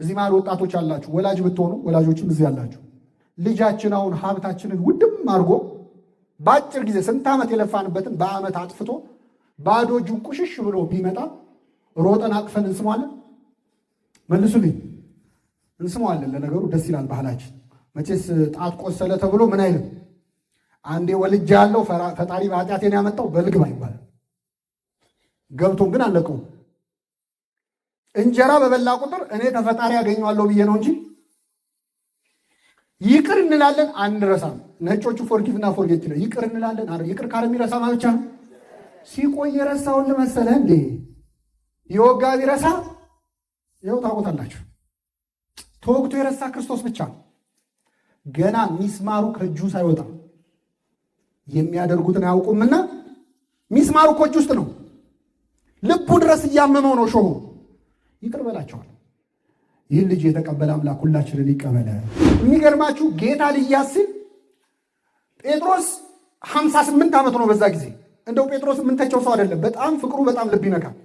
እዚህ መሃል ወጣቶች አላችሁ፣ ወላጅ ብትሆኑ ወላጆችም እዚህ አላችሁ። ልጃችን አሁን ሀብታችንን ውድም አድርጎ በአጭር ጊዜ ስንት ዓመት የለፋንበትን በዓመት አጥፍቶ ባዶ እጁን ቁሽሽ ብሎ ቢመጣ ሮጠን አቅፈን እንስመዋለን? መልሱልኝ። እንስመዋለን። ለነገሩ ደስ ይላል ባህላችን። መቼስ ጣት ቆሰለ ተብሎ ምን አይልም። አንዴ ወልጅ ያለው ፈጣሪ በኃጢአቴን ያመጣው በልግባ ይባላል። ገብቶን ግን አለቀው። እንጀራ በበላ ቁጥር እኔ ከፈጣሪ ያገኘዋለሁ ብዬ ነው እንጂ ይቅር እንላለን አንረሳም። ነጮቹ ፎርጊቭና ፎርጌት ነው። ይቅር እንላለን። ይቅር ካለ የሚረሳ ብቻ ነው። ሲቆይ የረሳውን ለመሰለ እንዴ የወጋ ቢረሳ ይኸው ታውቁታላችሁ። ተወግቶ የረሳ ክርስቶስ ብቻ ነው። ገና ሚስማሩ ከእጁ ሳይወጣ የሚያደርጉትን አያውቁምና ሚስማሩ ከእጁ ውስጥ ነው። ልቡ ድረስ እያመመው ነው ሾሁ። ይቅር በላቸዋል። ይህን ልጅ የተቀበለ አምላክ ሁላችንን ይቀበለ። የሚገርማችሁ ጌታ ሊያዝ ሲል ጴጥሮስ 58 ዓመት ነው በዛ ጊዜ። እንደው ጴጥሮስ የምንተቸው ሰው አይደለም። በጣም ፍቅሩ በጣም ልብ ይነካል።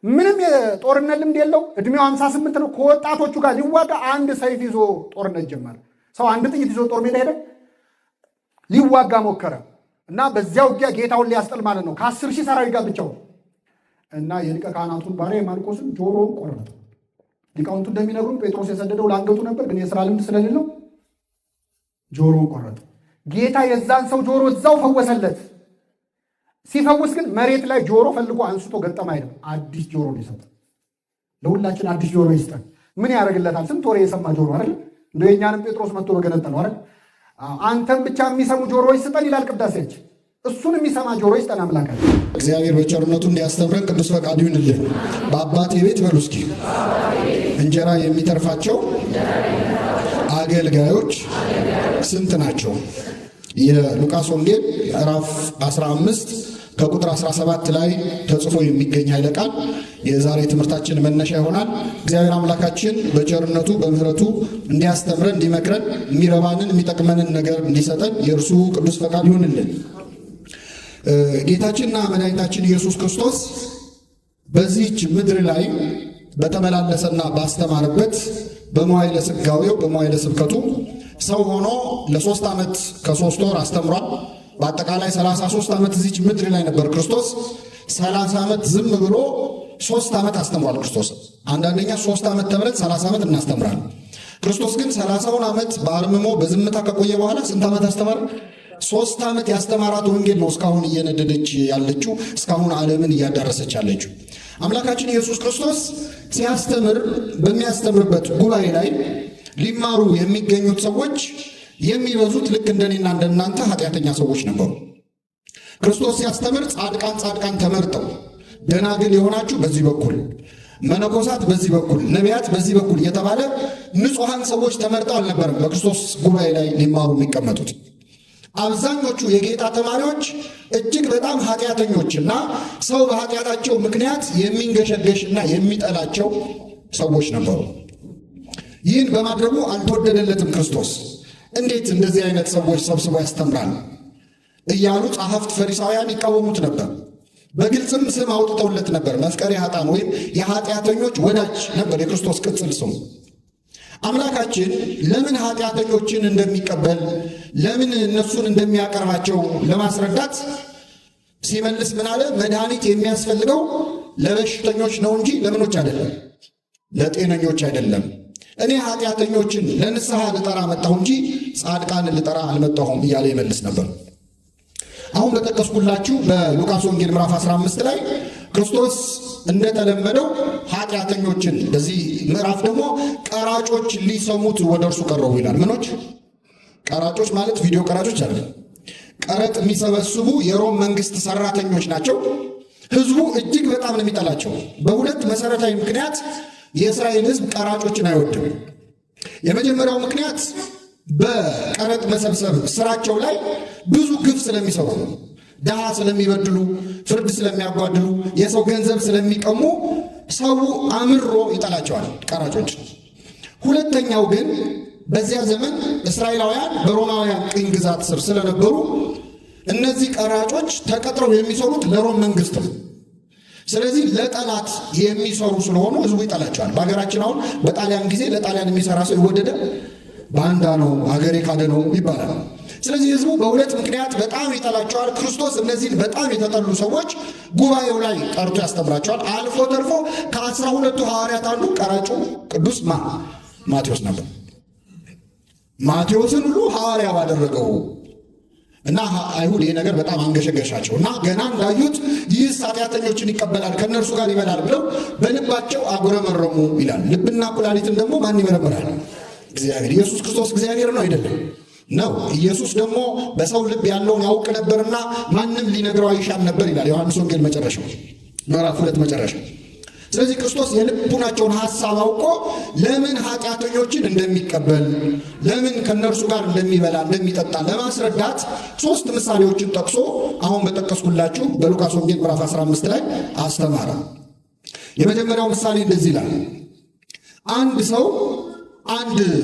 ምንም የጦርነት ልምድ የለው። እድሜው 58 ነው። ከወጣቶቹ ጋር ሊዋጋ አንድ ሰይፍ ይዞ ጦርነት ጀመረ። ሰው አንድ ጥይት ይዞ ጦር ሜዳ ሄደ፣ ሊዋጋ ሞከረ እና በዚያ ውጊያ ጌታውን ሊያስጥል ማለት ነው ከ10 ሺህ ሰራዊት ጋር ብቻው እና የሊቀ ካህናቱን ባሪያ የማርቆስን ጆሮውን ቆረጠ። ሊቃውንቱ እንደሚነግሩን ጴጥሮስ የሰደደው ለአንገቱ ነበር፣ ግን የሥራ ልምድ ስለሌለው ጆሮውን ቆረጠ። ጌታ የዛን ሰው ጆሮ እዛው ፈወሰለት። ሲፈውስ ግን መሬት ላይ ጆሮ ፈልጎ አንስቶ ገጠም አይደለም፣ አዲስ ጆሮ ነው የሰጠው። ለሁላችን አዲስ ጆሮ ይስጠን። ምን ያደርግለታል? ስንት ወሬ የሰማ ጆሮ አይደል? እንደ የኛንም ጴጥሮስ መጥቶ በገነጠለው አይደል? አንተም ብቻ የሚሰሙ ጆሮዎች ስጠን ይላል ቅዳሴያችን። እሱን የሚሰማ ጆሮ ይስጠን አምላካችን። እግዚአብሔር በቸርነቱ እንዲያስተምረን ቅዱስ ፈቃዱ ይሁንልን። በአባቴ ቤት በሉ እስኪ እንጀራ የሚተርፋቸው አገልጋዮች ስንት ናቸው? የሉቃስ ወንጌል ምዕራፍ 15 ከቁጥር 17 ላይ ተጽፎ የሚገኝ ኃይለ ቃል የዛሬ ትምህርታችን መነሻ ይሆናል። እግዚአብሔር አምላካችን በቸርነቱ በምሕረቱ እንዲያስተምረን እንዲመክረን የሚረባንን የሚጠቅመንን ነገር እንዲሰጠን የእርሱ ቅዱስ ፈቃድ ይሁንልን። ጌታችንና መድኃኒታችን ኢየሱስ ክርስቶስ በዚህች ምድር ላይ በተመላለሰና ባስተማረበት በመዋዕለ ሥጋዌው በመዋዕለ ስብከቱ ሰው ሆኖ ለ3 ዓመት ከ3 ወር አስተምሯል። በአጠቃላይ 33 ዓመት እዚች ምድር ላይ ነበር ክርስቶስ። 30 ዓመት ዝም ብሎ 3 ዓመት አስተምሯል ክርስቶስ። አንዳንደኛ 3 ዓመት ተምረን 30 ዓመት እናስተምራለን። ክርስቶስ ግን 30ውን ዓመት በአርምሞ በዝምታ ከቆየ በኋላ ስንት ዓመት አስተማረ? 3 ዓመት ያስተማራት ወንጌል ነው እስካሁን እየነደደች ያለችው፣ እስካሁን ዓለምን እያዳረሰች ያለችው። አምላካችን ኢየሱስ ክርስቶስ ሲያስተምር በሚያስተምርበት ጉባኤ ላይ ሊማሩ የሚገኙት ሰዎች የሚበዙት ልክ እንደኔና እንደናንተ ኃጢአተኛ ሰዎች ነበሩ። ክርስቶስ ሲያስተምር ጻድቃን ተመርጠው፣ ደናግል የሆናችሁ በዚህ በኩል፣ መነኮሳት በዚህ በኩል፣ ነቢያት በዚህ በኩል እየተባለ ንጹሐን ሰዎች ተመርጠው አልነበረም በክርስቶስ ጉባኤ ላይ ሊማሩ የሚቀመጡት። አብዛኞቹ የጌታ ተማሪዎች እጅግ በጣም ኃጢአተኞችና ሰው በኃጢአታቸው ምክንያት የሚንገሸገሽና የሚጠላቸው ሰዎች ነበሩ። ይህን በማድረጉ አልተወደደለትም ክርስቶስ። እንዴት እንደዚህ አይነት ሰዎች ሰብስቦ ያስተምራል እያሉ ጸሐፍት ፈሪሳውያን ይቃወሙት ነበር። በግልጽም ስም አውጥተውለት ነበር። መፍቀሬ ኃጥአን ወይም የኃጢአተኞች ወዳጅ ነበር የክርስቶስ ቅጽል ስሙ። አምላካችን ለምን ኃጢአተኞችን እንደሚቀበል ለምን እነሱን እንደሚያቀርባቸው ለማስረዳት ሲመልስ ምን አለ? መድኃኒት የሚያስፈልገው ለበሽተኞች ነው እንጂ ለምኖች አይደለም፣ ለጤነኞች አይደለም። እኔ ኃጢአተኞችን ለንስሐ ልጠራ መጣሁ እንጂ ጻድቃን ልጠራ አልመጣሁም እያለ ይመልስ ነበር። አሁን በጠቀስኩላችሁ በሉቃስ ወንጌል ምዕራፍ 15 ላይ ክርስቶስ እንደተለመደው ኃጢአተኞችን፣ በዚህ ምዕራፍ ደግሞ ቀራጮች ሊሰሙት ወደ እርሱ ቀረቡ ይላል። ምኖች? ቀራጮች ማለት ቪዲዮ ቀራጮች አለ። ቀረጥ የሚሰበስቡ የሮም መንግስት ሰራተኞች ናቸው። ህዝቡ እጅግ በጣም ነው የሚጠላቸው። በሁለት መሰረታዊ ምክንያት የእስራኤል ህዝብ ቀራጮችን አይወድም። የመጀመሪያው ምክንያት በቀረጥ መሰብሰብ ስራቸው ላይ ብዙ ግፍ ስለሚሰሩ፣ ድሃ ስለሚበድሉ፣ ፍርድ ስለሚያጓድሉ፣ የሰው ገንዘብ ስለሚቀሙ ሰው አምሮ ይጠላቸዋል ቀራጮች። ሁለተኛው ግን በዚያ ዘመን እስራኤላውያን በሮማውያን ቅኝ ግዛት ስር ስለነበሩ እነዚህ ቀራጮች ተቀጥረው የሚሰሩት ለሮም መንግስት ነው። ስለዚህ ለጠላት የሚሰሩ ስለሆኑ ህዝቡ ይጠላቸዋል። በሀገራችን አሁን በጣሊያን ጊዜ ለጣሊያን የሚሰራ ሰው ይወደደ ባንዳ ነው፣ ሀገሬ ካደ ነው ይባላል። ስለዚህ ህዝቡ በሁለት ምክንያት በጣም ይጠላቸዋል። ክርስቶስ እነዚህን በጣም የተጠሉ ሰዎች ጉባኤው ላይ ጠርቶ ያስተምራቸዋል። አልፎ ተርፎ ከ12 ሐዋርያት አንዱ ቀራጩ ቅዱስ ማቴዎስ ነበር። ማቴዎስን ሁሉ ሐዋርያ ባደረገው እና አይሁድ ይህ ነገር በጣም አንገሸገሻቸው እና ገና እንዳዩት ይህ ኃጢአተኞችን ይቀበላል ከእነርሱ ጋር ይበላል ብለው በልባቸው አጉረመረሙ ይላል። ልብና ኩላሊትን ደግሞ ማን ይመረምራል? እግዚአብሔር። ኢየሱስ ክርስቶስ እግዚአብሔር ነው አይደለም? ነው። ኢየሱስ ደግሞ በሰው ልብ ያለውን ያውቅ ነበርና ማንም ሊነግረው አይሻም ነበር ይላል ዮሐንስ ወንጌል መጨረሻው ምዕራፍ 2 መጨረሻ። ስለዚህ ክርስቶስ የልቡናቸውን ሐሳብ አውቆ ለምን ኃጢአተኞችን እንደሚቀበል ለምን ከነርሱ ጋር እንደሚበላ እንደሚጠጣ ለማስረዳት 3 ምሳሌዎችን ጠቅሶ አሁን በጠቀስኩላችሁ በሉቃስ ወንጌል ምዕራፍ 15 ላይ አስተማረ። የመጀመሪያው ምሳሌ እንደዚህ ይላል። አንድ ሰው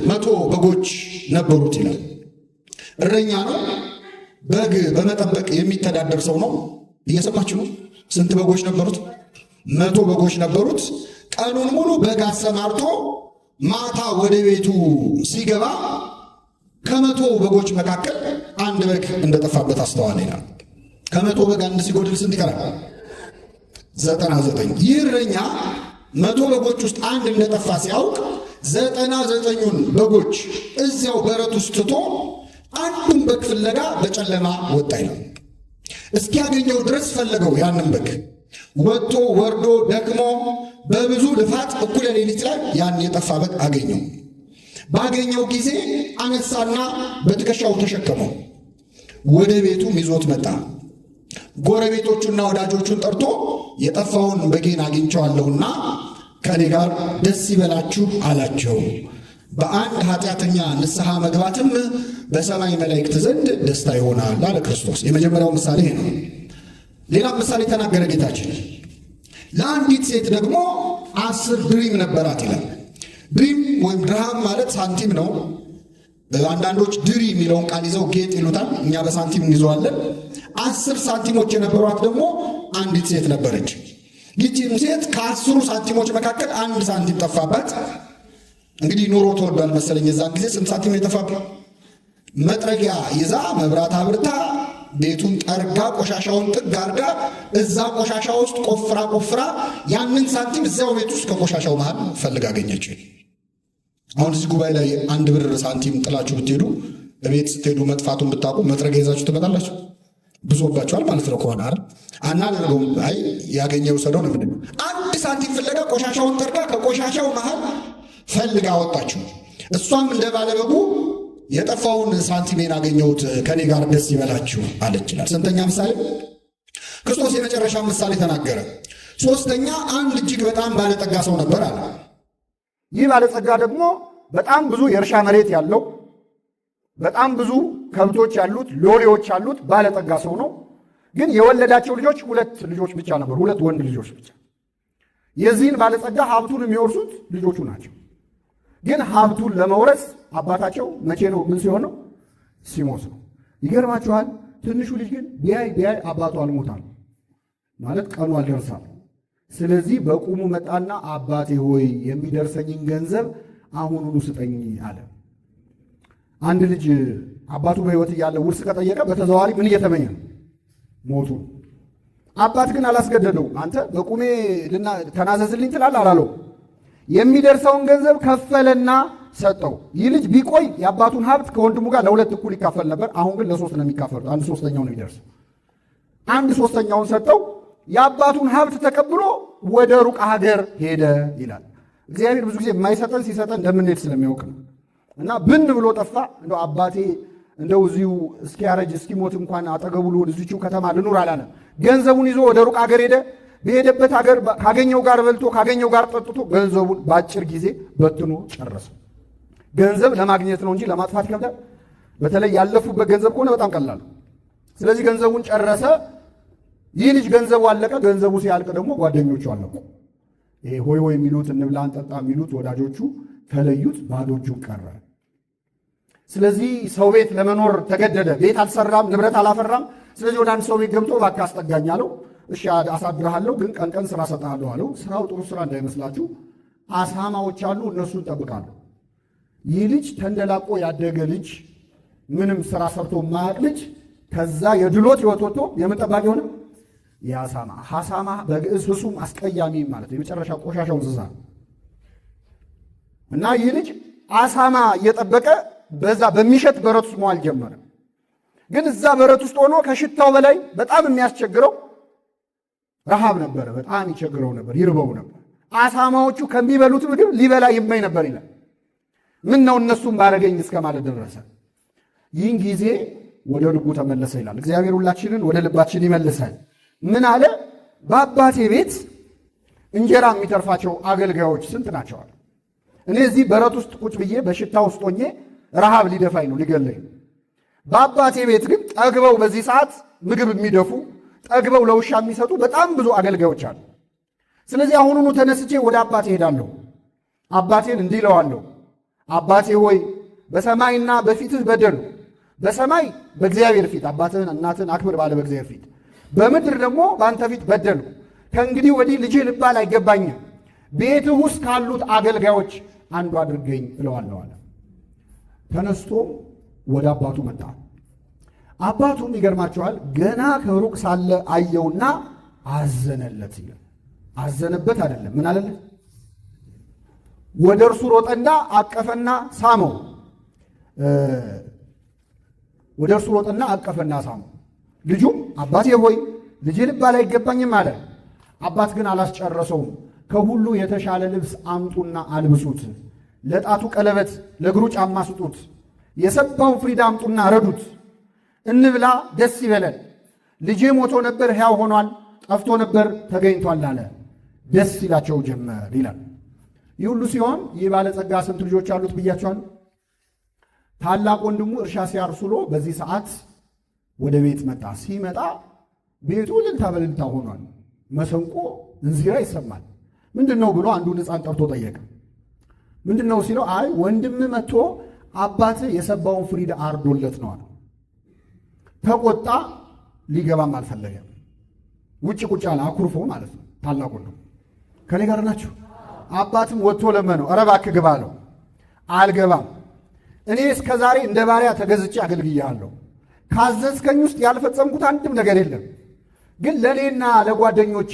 100 በጎች ነበሩት ይላል። እረኛ ነው። በግ በመጠበቅ የሚተዳደር ሰው ነው። እየሰማችሁ ነው? ስንት በጎች ነበሩት? 100 በጎች ነበሩት። ቀኑን ሙሉ በግ አሰማርቶ ማታ ወደ ቤቱ ሲገባ ከ100 በጎች መካከል አንድ በግ እንደጠፋበት አስተዋለ ይላል። ከ100 በግ አንድ ሲጎድል ስንት ይቀራል? 99። ይህ እረኛ 100 በጎች ውስጥ አንድ እንደጠፋ ሲያውቅ 99ኙን በጎች እዚያው በረት ውስጥ ትቶ አንዱን በግ ፍለጋ በጨለማ ወጣ ይላል። እስኪያገኘው ድረስ ፈለገው። ያንን በግ ወጥቶ ወርዶ ደክሞ በብዙ ልፋት እኩለ ሌሊት ላይ ያን የጠፋ በግ አገኘው። ባገኘው ጊዜ አነሳና በትከሻው ተሸከመው፣ ወደ ቤቱም ይዞት መጣ። ጎረቤቶቹና ወዳጆቹን ጠርቶ የጠፋውን በጌን አግኝቼዋለሁና ከኔ ጋር ደስ ይበላችሁ አላቸው። በአንድ ኃጢአተኛ ንስሐ መግባትም በሰማይ መላእክት ዘንድ ደስታ ይሆናል አለ ክርስቶስ። የመጀመሪያው ምሳሌ ነው። ሌላ ምሳሌ ተናገረ ጌታችን። ለአንዲት ሴት ደግሞ 10 ድሪም ነበራት ይላል። ድሪም ወይም ድርሃም ማለት ሳንቲም ነው። አንዳንዶች ድሪ የሚለውን ቃል ይዘው ጌጥ ይሉታል። እኛ በሳንቲም እንይዘዋለን። 10 ሳንቲሞች የነበሯት ደግሞ አንዲት ሴት ነበረች። ይህችም ሴት ከ10 ሳንቲሞች መካከል 1 ሳንቲም ጠፋባት። እንግዲህ ኑሮ ተወዷል መሰለኝ የዛን ጊዜ። ስንት ሳንቲም የጠፋባት? መጥረጊያ ይዛ መብራት አብርታ ቤቱን ጠርጋ ቆሻሻውን ጥግ አርጋ እዛ ቆሻሻ ውስጥ ቆፍራ ያንን ሳንቲም እዚያው ቤት ውስጥ ከቆሻሻው መሃል ፈልጋ አገኘች። አሁን እዚህ ጉባኤ ላይ 1 ብር ሳንቲም ጥላችሁ ብትሄዱ በቤት ስትሄዱ መጥፋቱን ብታውቁ መጥረጊያ ይዛችሁ ትመጣላችሁ። ብዙባችኋል ማለት ነው ከሆነ አይደል? አናደርገውም። አይ ያገኘው ሰው ነው። ምንድነው 1 ሳንቲም ፍለጋ ቆሻሻውን ጠርጋ ከቆሻሻው መሃል ፈልጋ አወጣችሁ። እሷም እንደ ባለበጉ የጠፋውን ሳንቲሜን አገኘሁት ከኔ ጋር ደስ ይበላችሁ አለች ይላል። ስንተኛ ምሳሌ? ክርስቶስ የመጨረሻ ምሳሌ ተናገረ። 3ኛ አንድ እጅግ በጣም ባለጠጋ ሰው ነበር አለ። ይህ ባለጠጋ ደግሞ በጣም ብዙ የእርሻ መሬት ያለው በጣም ብዙ ከብቶች ያሉት ሎሌዎች ያሉት ባለጠጋ ሰው ነው። ግን የወለዳቸው ልጆች 2 ልጆች ብቻ ነበሩ፣ 2 ወንድ ልጆች ብቻ። የዚህን ባለጠጋ ሀብቱን የሚወርሱት ልጆቹ ናቸው። ግን ሀብቱን ለመውረስ አባታቸው መቼ ነው ምን ሲሆን ነው? ሲሞት ነው። ይገርማችኋል። ትንሹ ልጅ ግን ቢያይ አባቱ አልሞታል ማለት ቀኑ አልደርሳል። ስለዚህ በቁሙ መጣና አባቴ ሆይ የሚደርሰኝን ገንዘብ አሁኑኑ ስጠኝ አለ። አንድ ልጅ አባቱ በሕይወት እያለ ውርስ ከጠየቀ በተዘዋዋሪ ምን እየተመኘ ነው? ሞቱ። አባት ግን አላስገደደው። አንተ በቁሜ ተናዘዝልኝ ትላለህ አላለው። የሚደርሰውን ገንዘብ ከፈለና ሰጠው። ይህ ልጅ ቢቆይ የአባቱን ሀብት ከወንድሙ ጋር ለ2 እኩል ይካፈል ነበር። አሁን ግን ለ3 ነው የሚካፈሉት። 1/3 ነው የሚደርሰው። 1/3 ሰጠው። የአባቱን ሀብት ተቀብሎ ወደ ሩቅ ሀገር ሄደ ይላል። እግዚአብሔር ብዙ ጊዜ የማይሰጠን ሲሰጠን እንደምንሄድ ስለሚያውቅ ነው። እና ብን ብሎ ጠፋ። እንደው አባቴ እንደው እዚሁ እስኪያረጅ እስኪሞት እንኳን አጠገቡ ልሆን እዚሁ ከተማ ልኑር አላለም። ገንዘቡን ይዞ ወደ ሩቅ ሀገር ሄደ። በሄደበት ሀገር ካገኘው ጋር በልቶ ካገኘው ጋር ጠጥቶ ገንዘቡን በአጭር ጊዜ በትኖ ጨረሰ። ገንዘብ ለማግኘት ነው እንጂ ለማጥፋት ይከብዳል። በተለይ ያለፉበት ገንዘብ ከሆነ በጣም ቀላል። ስለዚህ ገንዘቡን ጨረሰ። ይህ ልጅ ገንዘቡ አለቀ። ገንዘቡ ሲያልቅ ደግሞ ጓደኞቹ አለቁ። ይሄ ሆይ ሆይ የሚሉት እንብላ እንጠጣ የሚሉት ወዳጆቹ ተለዩት። ባዶ እጁን ቀረ። ስለዚህ ሰው ቤት ለመኖር ተገደደ። ቤት አልሰራም፣ ንብረት አላፈራም። ስለዚህ ወደ አንድ ሰው ቤት ገብቶ እባክህ አስጠጋኝ አለው። እሺ አሳድርሃለሁ፣ ግን ቀን ቀን ስራ ሰጥሃለሁ አለው። ስራው ጥሩ ስራ እንዳይመስላችሁ፣ አሳማዎች አሉ፣ እነሱን ጠብቃለሁ። ይህ ልጅ ተንደላቆ ያደገ ልጅ፣ ምንም ስራ ሰርቶ ማያቅ ልጅ ከዛ የድሎት ህይወት ወጥቶ የምን ጠባቂ ሆነ? የአሳማ። ሐሳማ በግዕዝ ህሱም አስቀያሚ ማለት የመጨረሻ ቆሻሻው እንስሳ እና ይህ ልጅ አሳማ እየጠበቀ በዛ በሚሸት በረት ውስጥ መዋል ጀመረ። ግን እዛ በረት ውስጥ ሆኖ ከሽታው በላይ በጣም የሚያስቸግረው ረሃብ ነበረ። በጣም ይቸግረው ነበር፣ ይርበው ነበር። አሳማዎቹ ከሚበሉት ምግብ ሊበላ ይመኝ ነበር ይላል። ምን ነው እነሱም ባረገኝ እስከ ማለት ደረሰ። ይህን ጊዜ ወደ ልቡ ተመለሰ ይላል። እግዚአብሔር ሁላችንን ወደ ልባችን ይመልሳል። ምን አለ? በአባቴ ቤት እንጀራ የሚተርፋቸው አገልጋዮች ስንት ናቸዋል? እኔ እዚህ በረት ውስጥ ቁጭ ብዬ በሽታ ውስጥ ሆኜ ረሃብ ሊደፋኝ ነው፣ ሊገለኝ። በአባቴ ቤት ግን ጠግበው በዚህ ሰዓት ምግብ የሚደፉ ጠግበው ለውሻ የሚሰጡ በጣም ብዙ አገልጋዮች አሉ። ስለዚህ አሁኑኑ ተነስቼ ወደ አባቴ ሄዳለሁ። አባቴን እንዲህ እለዋለሁ፣ አባቴ ሆይ በሰማይና በፊትህ በደሉ። በሰማይ በእግዚአብሔር ፊት አባትህን እናትህን አክብር ባለ በእግዚአብሔር ፊት፣ በምድር ደግሞ በአንተ ፊት በደሉ። ከእንግዲህ ወዲህ ልጅህ ልባል አይገባኝም። ቤትህ ውስጥ ካሉት አገልጋዮች አንዱ አድርገኝ እለዋለሁ አለ። ተነስቶ ወደ አባቱ መጣ። አባቱም ይገርማቸዋል፣ ገና ከሩቅ ሳለ አየውና አዘነለት ይላል። አዘነበት አይደለም፣ ምን አለለት? ወደ እርሱ ሮጠና አቀፈና ሳመው። ወደ እርሱ ሮጠና አቀፈና ሳመው። ልጁም አባቴ ሆይ ልጄ ልባል አይገባኝም አለ። አባት ግን አላስጨረሰውም። ከሁሉ የተሻለ ልብስ አምጡና አልብሱት፣ ለጣቱ ቀለበት፣ ለእግሩ ጫማ ስጡት፣ የሰባውን ፍሪዳ አምጡና ረዱት፣ እንብላ ደስ ይበለን። ልጄ ሞቶ ነበር ሕያው ሆኗል፣ ጠፍቶ ነበር ተገኝቷል አለ። ደስ ይላቸው ጀመር ይላል። ይህ ሁሉ ሲሆን ይህ ባለጸጋ ስንት ልጆች አሉት ብያቸዋል? ታላቅ ወንድሙ እርሻ ሲያርስ ውሎ በዚህ ሰዓት ወደ ቤት መጣ። ሲመጣ ቤቱ እልልታ በእልልታ ሆኗል። መሰንቆ እንዚራ ይሰማል። ምንድን ነው ብሎ አንዱን ሕፃን ጠርቶ ጠየቀ። ምንድን ነው ሲለው፣ አይ ወንድም መጥቶ አባት የሰባውን ፍሪዳ አርዶለት ነው አለ። ተቆጣ። ሊገባም አልፈለገም። ውጭ ቁጭ አለ፣ አኩርፎ ማለት ነው። ታላቅ ወንድሙ ከኔ ጋር ናችሁ። አባትም ወጥቶ ለመነው፣ ኧረ እባክህ ግባ አለው። አልገባም፣ እኔ እስከ ዛሬ እንደ ባሪያ ተገዝቼ አገልግያለሁ። ካዘዝከኝ ውስጥ ያልፈጸምኩት አንድም ነገር የለም። ግን ለእኔና ለጓደኞቼ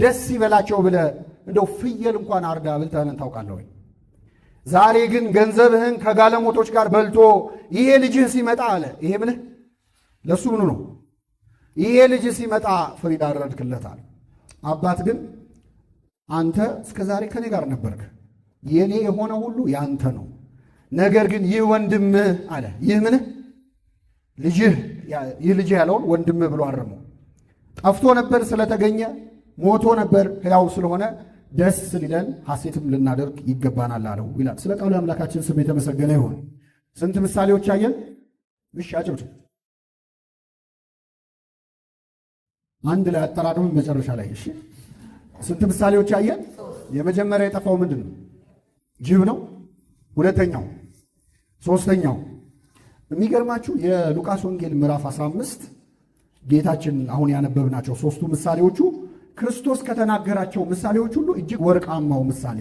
ደስ ይበላቸው ብለህ እንደው ፍየል እንኳን አርዳ ብልተህን ታውቃለህ ወይ? ዛሬ ግን ገንዘብህን ከጋለሞቶች ጋር በልቶ ይሄ ልጅህ ሲመጣ አለ። ይሄ ምንህ ለሱ ምኑ ነው? ይሄ ልጅህ ሲመጣ ፍሪዳ አረድክለት አለ። አባት ግን አንተ እስከ ዛሬ ከኔ ጋር ነበርክ፣ የኔ የሆነ ሁሉ ያንተ ነው። ነገር ግን ይህ ወንድምህ አለ። ይህ ምንህ ልጅህ፣ ይህ ልጅህ ያለውን ወንድምህ ብሎ አረመው። ጠፍቶ ነበር ስለተገኘ፣ ሞቶ ነበር ሕያው ስለሆነ ደስ ሊለን ሐሴትም ልናደርግ ይገባናል አለው ይላል። ስለ ቃሉ አምላካችን ስም የተመሰገነ ይሁን። ስንት ምሳሌዎች አየን? እሺ አጭብጭ አንድ ላይ አጠራቅም መጨረሻ ላይ። እሺ ስንት ምሳሌዎች አየን? የመጀመሪያ የጠፋው ምንድን ነው? ጅብ ነው። ሁለተኛው፣ ሶስተኛው የሚገርማችሁ የሉቃስ ወንጌል ምዕራፍ 15 ጌታችን አሁን ያነበብናቸው ሶስቱ ምሳሌዎቹ ክርስቶስ ከተናገራቸው ምሳሌዎች ሁሉ እጅግ ወርቃማው ምሳሌ፣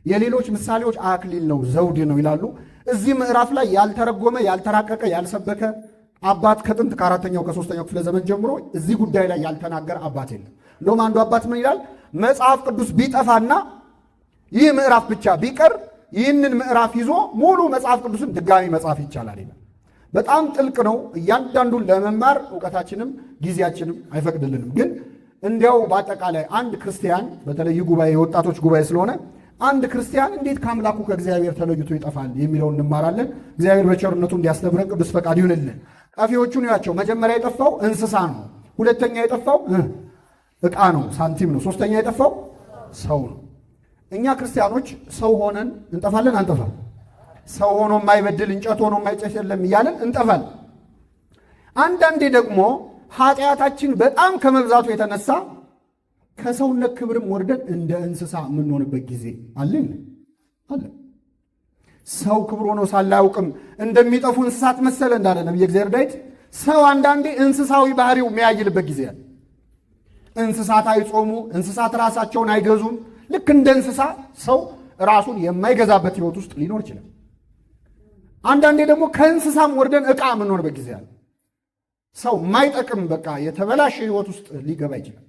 የሌሎች ምሳሌዎች አክሊል ነው፣ ዘውድ ነው ይላሉ። እዚህ ምዕራፍ ላይ ያልተረጎመ፣ ያልተራቀቀ፣ ያልሰበከ አባት ከጥንት ከአራተኛው ከሶስተኛው ክፍለ ዘመን ጀምሮ እዚህ ጉዳይ ላይ ያልተናገረ አባት የለም። እንደውም አንዱ አባት ምን ይላል? መጽሐፍ ቅዱስ ቢጠፋና ይህ ምዕራፍ ብቻ ቢቀር ይህንን ምዕራፍ ይዞ ሙሉ መጽሐፍ ቅዱስን ድጋሚ መጽሐፍ ይቻላል ይላል። በጣም ጥልቅ ነው። እያንዳንዱን ለመማር እውቀታችንም ጊዜያችንም አይፈቅድልንም። ግን እንዲያው በአጠቃላይ አንድ ክርስቲያን፣ በተለይ ጉባኤ የወጣቶች ጉባኤ ስለሆነ አንድ ክርስቲያን እንዴት ከአምላኩ ከእግዚአብሔር ተለይቶ ይጠፋል የሚለውን እንማራለን። እግዚአብሔር በቸርነቱ እንዲያስተምረን ቅዱስ ፈቃድ ይሁንልን። ጠፊዎቹን ያቸው መጀመሪያ የጠፋው እንስሳ ነው። ሁለተኛ የጠፋው ዕቃ ነው፣ ሳንቲም ነው። ሶስተኛ የጠፋው ሰው ነው። እኛ ክርስቲያኖች ሰው ሆነን እንጠፋለን አንጠፋም? ሰው ሆኖ የማይበድል እንጨት ሆኖ የማይጨስ የለም እያለን እንጠፋለን። አንዳንዴ ደግሞ ኃጢአታችን በጣም ከመብዛቱ የተነሳ ከሰውነት ክብርም ወርደን እንደ እንስሳ የምንሆንበት ጊዜ አለን አለ። ሰው ክብር ሆኖ ሳላያውቅም እንደሚጠፉ እንስሳት መሰለ እንዳለ ነቢየ እግዚአብሔር ዳዊት። ሰው አንዳንዴ እንስሳዊ ባህሪው የሚያይልበት ጊዜ አለ። እንስሳት አይጾሙ፣ እንስሳት ራሳቸውን አይገዙም። ልክ እንደ እንስሳ ሰው ራሱን የማይገዛበት ህይወት ውስጥ ሊኖር ይችላል። አንዳንዴ ደግሞ ከእንስሳም ወርደን ዕቃ የምንሆንበት ጊዜ አለ። ሰው የማይጠቅም በቃ የተበላሸ ህይወት ውስጥ ሊገባ ይችላል።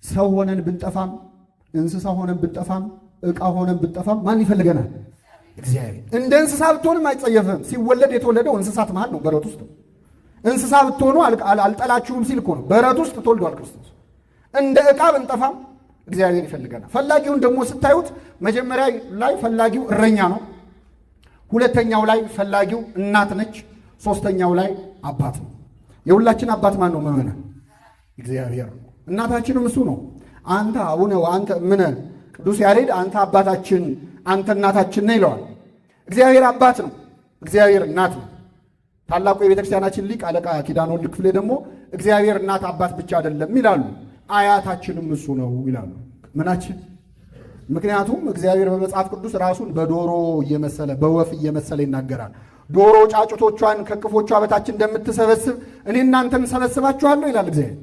ሰው ሆነን ብንጠፋም፣ እንስሳ ሆነን ብንጠፋም፣ ዕቃ ሆነን ብንጠፋም ማን ይፈልገናል? እግዚአብሔር። እንደ እንስሳ ብትሆንም አይጸየፍም። ሲወለድ የተወለደው እንስሳት መሃል ነው፣ በረት ውስጥ ነው። እንስሳ ብትሆኑ አልጠላችሁም ሲል እኮ ነው። በረት ውስጥ ተወልዷል ክርስቶስ። እንደ ዕቃ ብንጠፋም እግዚአብሔር ይፈልገናል። ፈላጊውን ደግሞ ስታዩት መጀመሪያ ላይ ፈላጊው እረኛ ነው። ሁለተኛው ላይ ፈላጊው እናት ነች። ሶስተኛው ላይ አባት ነው። የሁላችን አባት ማን ነው? መመነ እግዚአብሔር ነው። እናታችንም እሱ ነው። አንተ አቡነ አንተ ምን ቅዱስ ያሬድ አንተ አባታችን አንተ እናታችን ነህ ይለዋል። እግዚአብሔር አባት ነው፣ እግዚአብሔር እናት ነው። ታላቁ የቤተ ክርስቲያናችን ሊቅ አለቃ ኪዳነ ወልድ ክፍሌ ደግሞ እግዚአብሔር እናት አባት ብቻ አይደለም ይላሉ፣ አያታችንም እሱ ነው ይላሉ። ምናችን? ምክንያቱም እግዚአብሔር በመጽሐፍ ቅዱስ ራሱን በዶሮ እየመሰለ በወፍ እየመሰለ ይናገራል። ዶሮ ጫጩቶቿን ከክፎቿ በታች እንደምትሰበስብ እኔ እናንተን ሰበስባችኋለሁ ይላል እግዚአብሔር።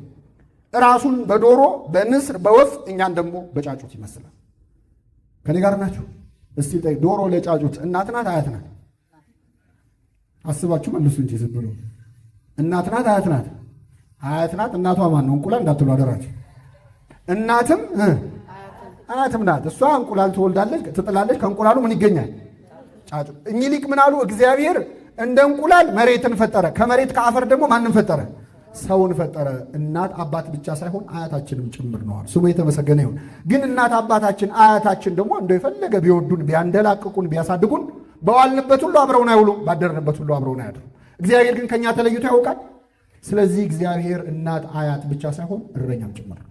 ራሱን በዶሮ በንስር በወፍ እኛን ደግሞ በጫጩት ይመስላል። ከኔ ጋር ናችሁ? እስቲ ዶሮ ለጫጩት እናት ናት አያት ናት? አስባችሁ መልሱ እንጂ ዝም ብሎ እናት ናት አያት ናት? አያት ናት። እናቷ ማን ነው? እንቁላል እንዳትሉ አደራችሁ። እናትም አያትም ናት። እሷ እንቁላል ትወልዳለች፣ ትጥላለች። ከእንቁላሉ ምን ይገኛል? ጫጩት። እኚህ ሊቅ ምን አሉ? እግዚአብሔር እንደ እንቁላል መሬትን ፈጠረ፣ ከመሬት ከአፈር ደግሞ ማንን ፈጠረ? ሰውን ፈጠረ። እናት አባት ብቻ ሳይሆን አያታችንም ጭምር ነዋል። ስሙ የተመሰገነ ይሁን። ግን እናት አባታችን አያታችን ደግሞ እንደው የፈለገ ቢወዱን ቢያንደላቅቁን ቢያሳድጉን በዋልንበት ሁሉ አብረውን አይውሉም፣ ባደርንበት ሁሉ አብረውን አያድሩም። እግዚአብሔር ግን ከኛ ተለይቶ ያውቃል። ስለዚህ እግዚአብሔር እናት አያት ብቻ ሳይሆን እረኛም ጭምር ነው።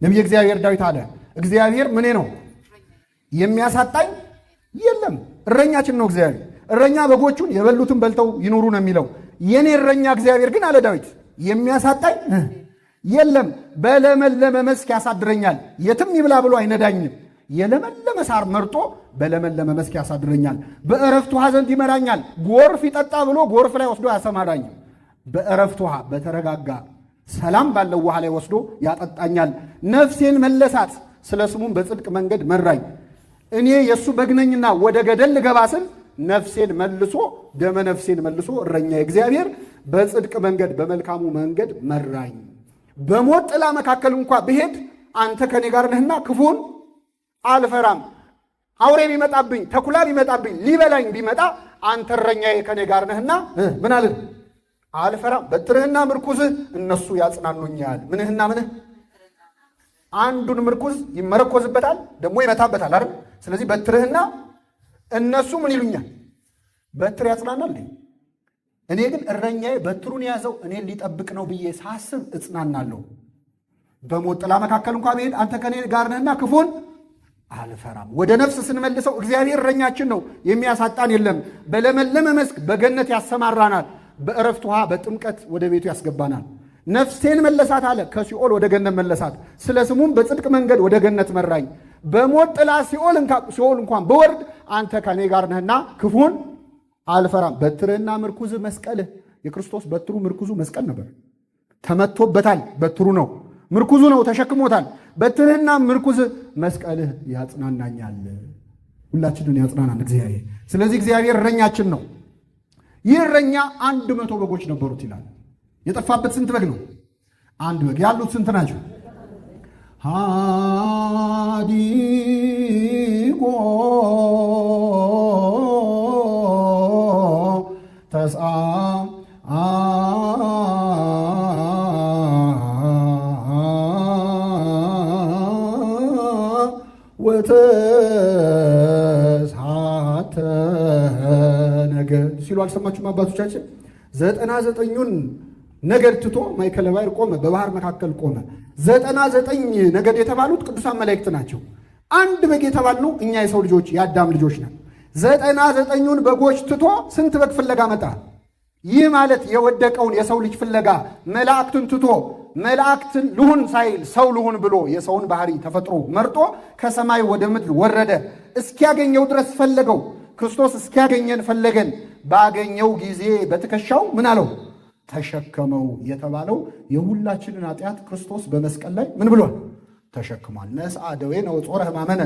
ነቢየ እግዚአብሔር ዳዊት አለ እግዚአብሔር ምኔ ነው የሚያሳጣኝ የለም። እረኛችን ነው እግዚአብሔር። እረኛ በጎቹን የበሉትን በልተው ይኖሩ ነው የሚለው። የኔ እረኛ እግዚአብሔር ግን አለ ዳዊት የሚያሳጣኝ የለም። በለመለመ መስክ ያሳድረኛል፣ የትም ይብላ ብሎ አይነዳኝም። የለመለመ ሳር መርጦ በለመለመ መስክ ያሳድረኛል። በእረፍት ውሃ ዘንድ ይመራኛል፣ ጎርፍ ይጠጣ ብሎ ጎርፍ ላይ ወስዶ ያሰማራኛል። በእረፍት ውሃ በተረጋጋ ሰላም ባለው ውሃ ላይ ወስዶ ያጠጣኛል። ነፍሴን መለሳት፣ ስለ ስሙም በጽድቅ መንገድ መራኝ። እኔ የእሱ በግ ነኝና ወደ ገደል ልገባ ስል ነፍሴን መልሶ ደመ ነፍሴን መልሶ እረኛ እግዚአብሔር በጽድቅ መንገድ በመልካሙ መንገድ መራኝ። በሞት ጥላ መካከል እንኳ ብሄድ አንተ ከኔ ጋር ነህና ክፉን አልፈራም። አውሬ ቢመጣብኝ ተኩላ ቢመጣብኝ ሊበላኝ ቢመጣ አንተ እረኛዬ ከኔ ጋር ነህና ምን አልን? አልፈራም። በትርህና ምርኩዝህ እነሱ ያጽናኑኛል። ምንህና ምንህ? አንዱን ምርኩዝ ይመረኮዝበታል ደግሞ ይመታበታል አይደል? ስለዚህ በትርህና እነሱ ምን ይሉኛል? በትር ያጽናናል። እኔ ግን እረኛዬ በትሩን የያዘው እኔን ሊጠብቅ ነው ብዬ ሳስብ እጽናናለሁ። በሞት ጥላ መካከል እንኳ ብሄድ አንተ ከኔ ጋር ነህና ክፉን አልፈራም። ወደ ነፍስ ስንመልሰው እግዚአብሔር እረኛችን ነው፣ የሚያሳጣን የለም። በለመለመ መስክ በገነት ያሰማራናል፣ በእረፍት ውሃ በጥምቀት ወደ ቤቱ ያስገባናል። ነፍሴን መለሳት አለ፣ ከሲኦል ወደ ገነት መለሳት። ስለ ስሙም በጽድቅ መንገድ ወደ ገነት መራኝ። በሞት ጥላ ሲኦል እንኳን በወርድ አንተ ከኔ ጋር ነህና ክፉን አልፈራም። በትርህና ምርኩዝ መስቀልህ። የክርስቶስ በትሩ ምርኩዙ መስቀል ነበር። ተመቶበታል። በትሩ ነው ምርኩዙ ነው፣ ተሸክሞታል። በትርህና ምርኩዝ መስቀልህ ያጽናናኛል። ሁላችንን ያጽናናን እግዚአብሔር። ስለዚህ እግዚአብሔር እረኛችን ነው። ይህ እረኛ 100 በጎች ነበሩት ይላል። የጠፋበት ስንት በግ ነው? 1 በግ። ያሉት ስንት ናቸው? ሃዲጎ ተስአ ወተስዓተ ነገድ ሲሉ አልሰማችሁም? አባቶቻችን 99ኙን ነገድ ትቶ ማእከለ ባሕር ቆመ፣ በባህር መካከል ቆመ። 99 ነገድ የተባሉት ቅዱሳን መላእክት ናቸው። 1 በግ የተባልነው እኛ የሰው ልጆች የአዳም ልጆች ነን። 99ኙን በጎች ትቶ ስንት በግ ፍለጋ መጣ? ይህ ማለት የወደቀውን የሰው ልጅ ፍለጋ መላእክትን ትቶ መላእክትን ልሁን ሳይል ሰው ልሁን ብሎ የሰውን ባህሪ ተፈጥሮ መርጦ ከሰማይ ወደ ምድር ወረደ። እስኪያገኘው ድረስ ፈለገው። ክርስቶስ እስኪያገኘን ፈለገን። ባገኘው ጊዜ በትከሻው ምን አለው? ተሸከመው የተባለው የሁላችንን ኃጢአት ክርስቶስ በመስቀል ላይ ምን ብሏል? ተሸክሟል። ነስአ ደዌነ ወጾረ ሕማመነ፣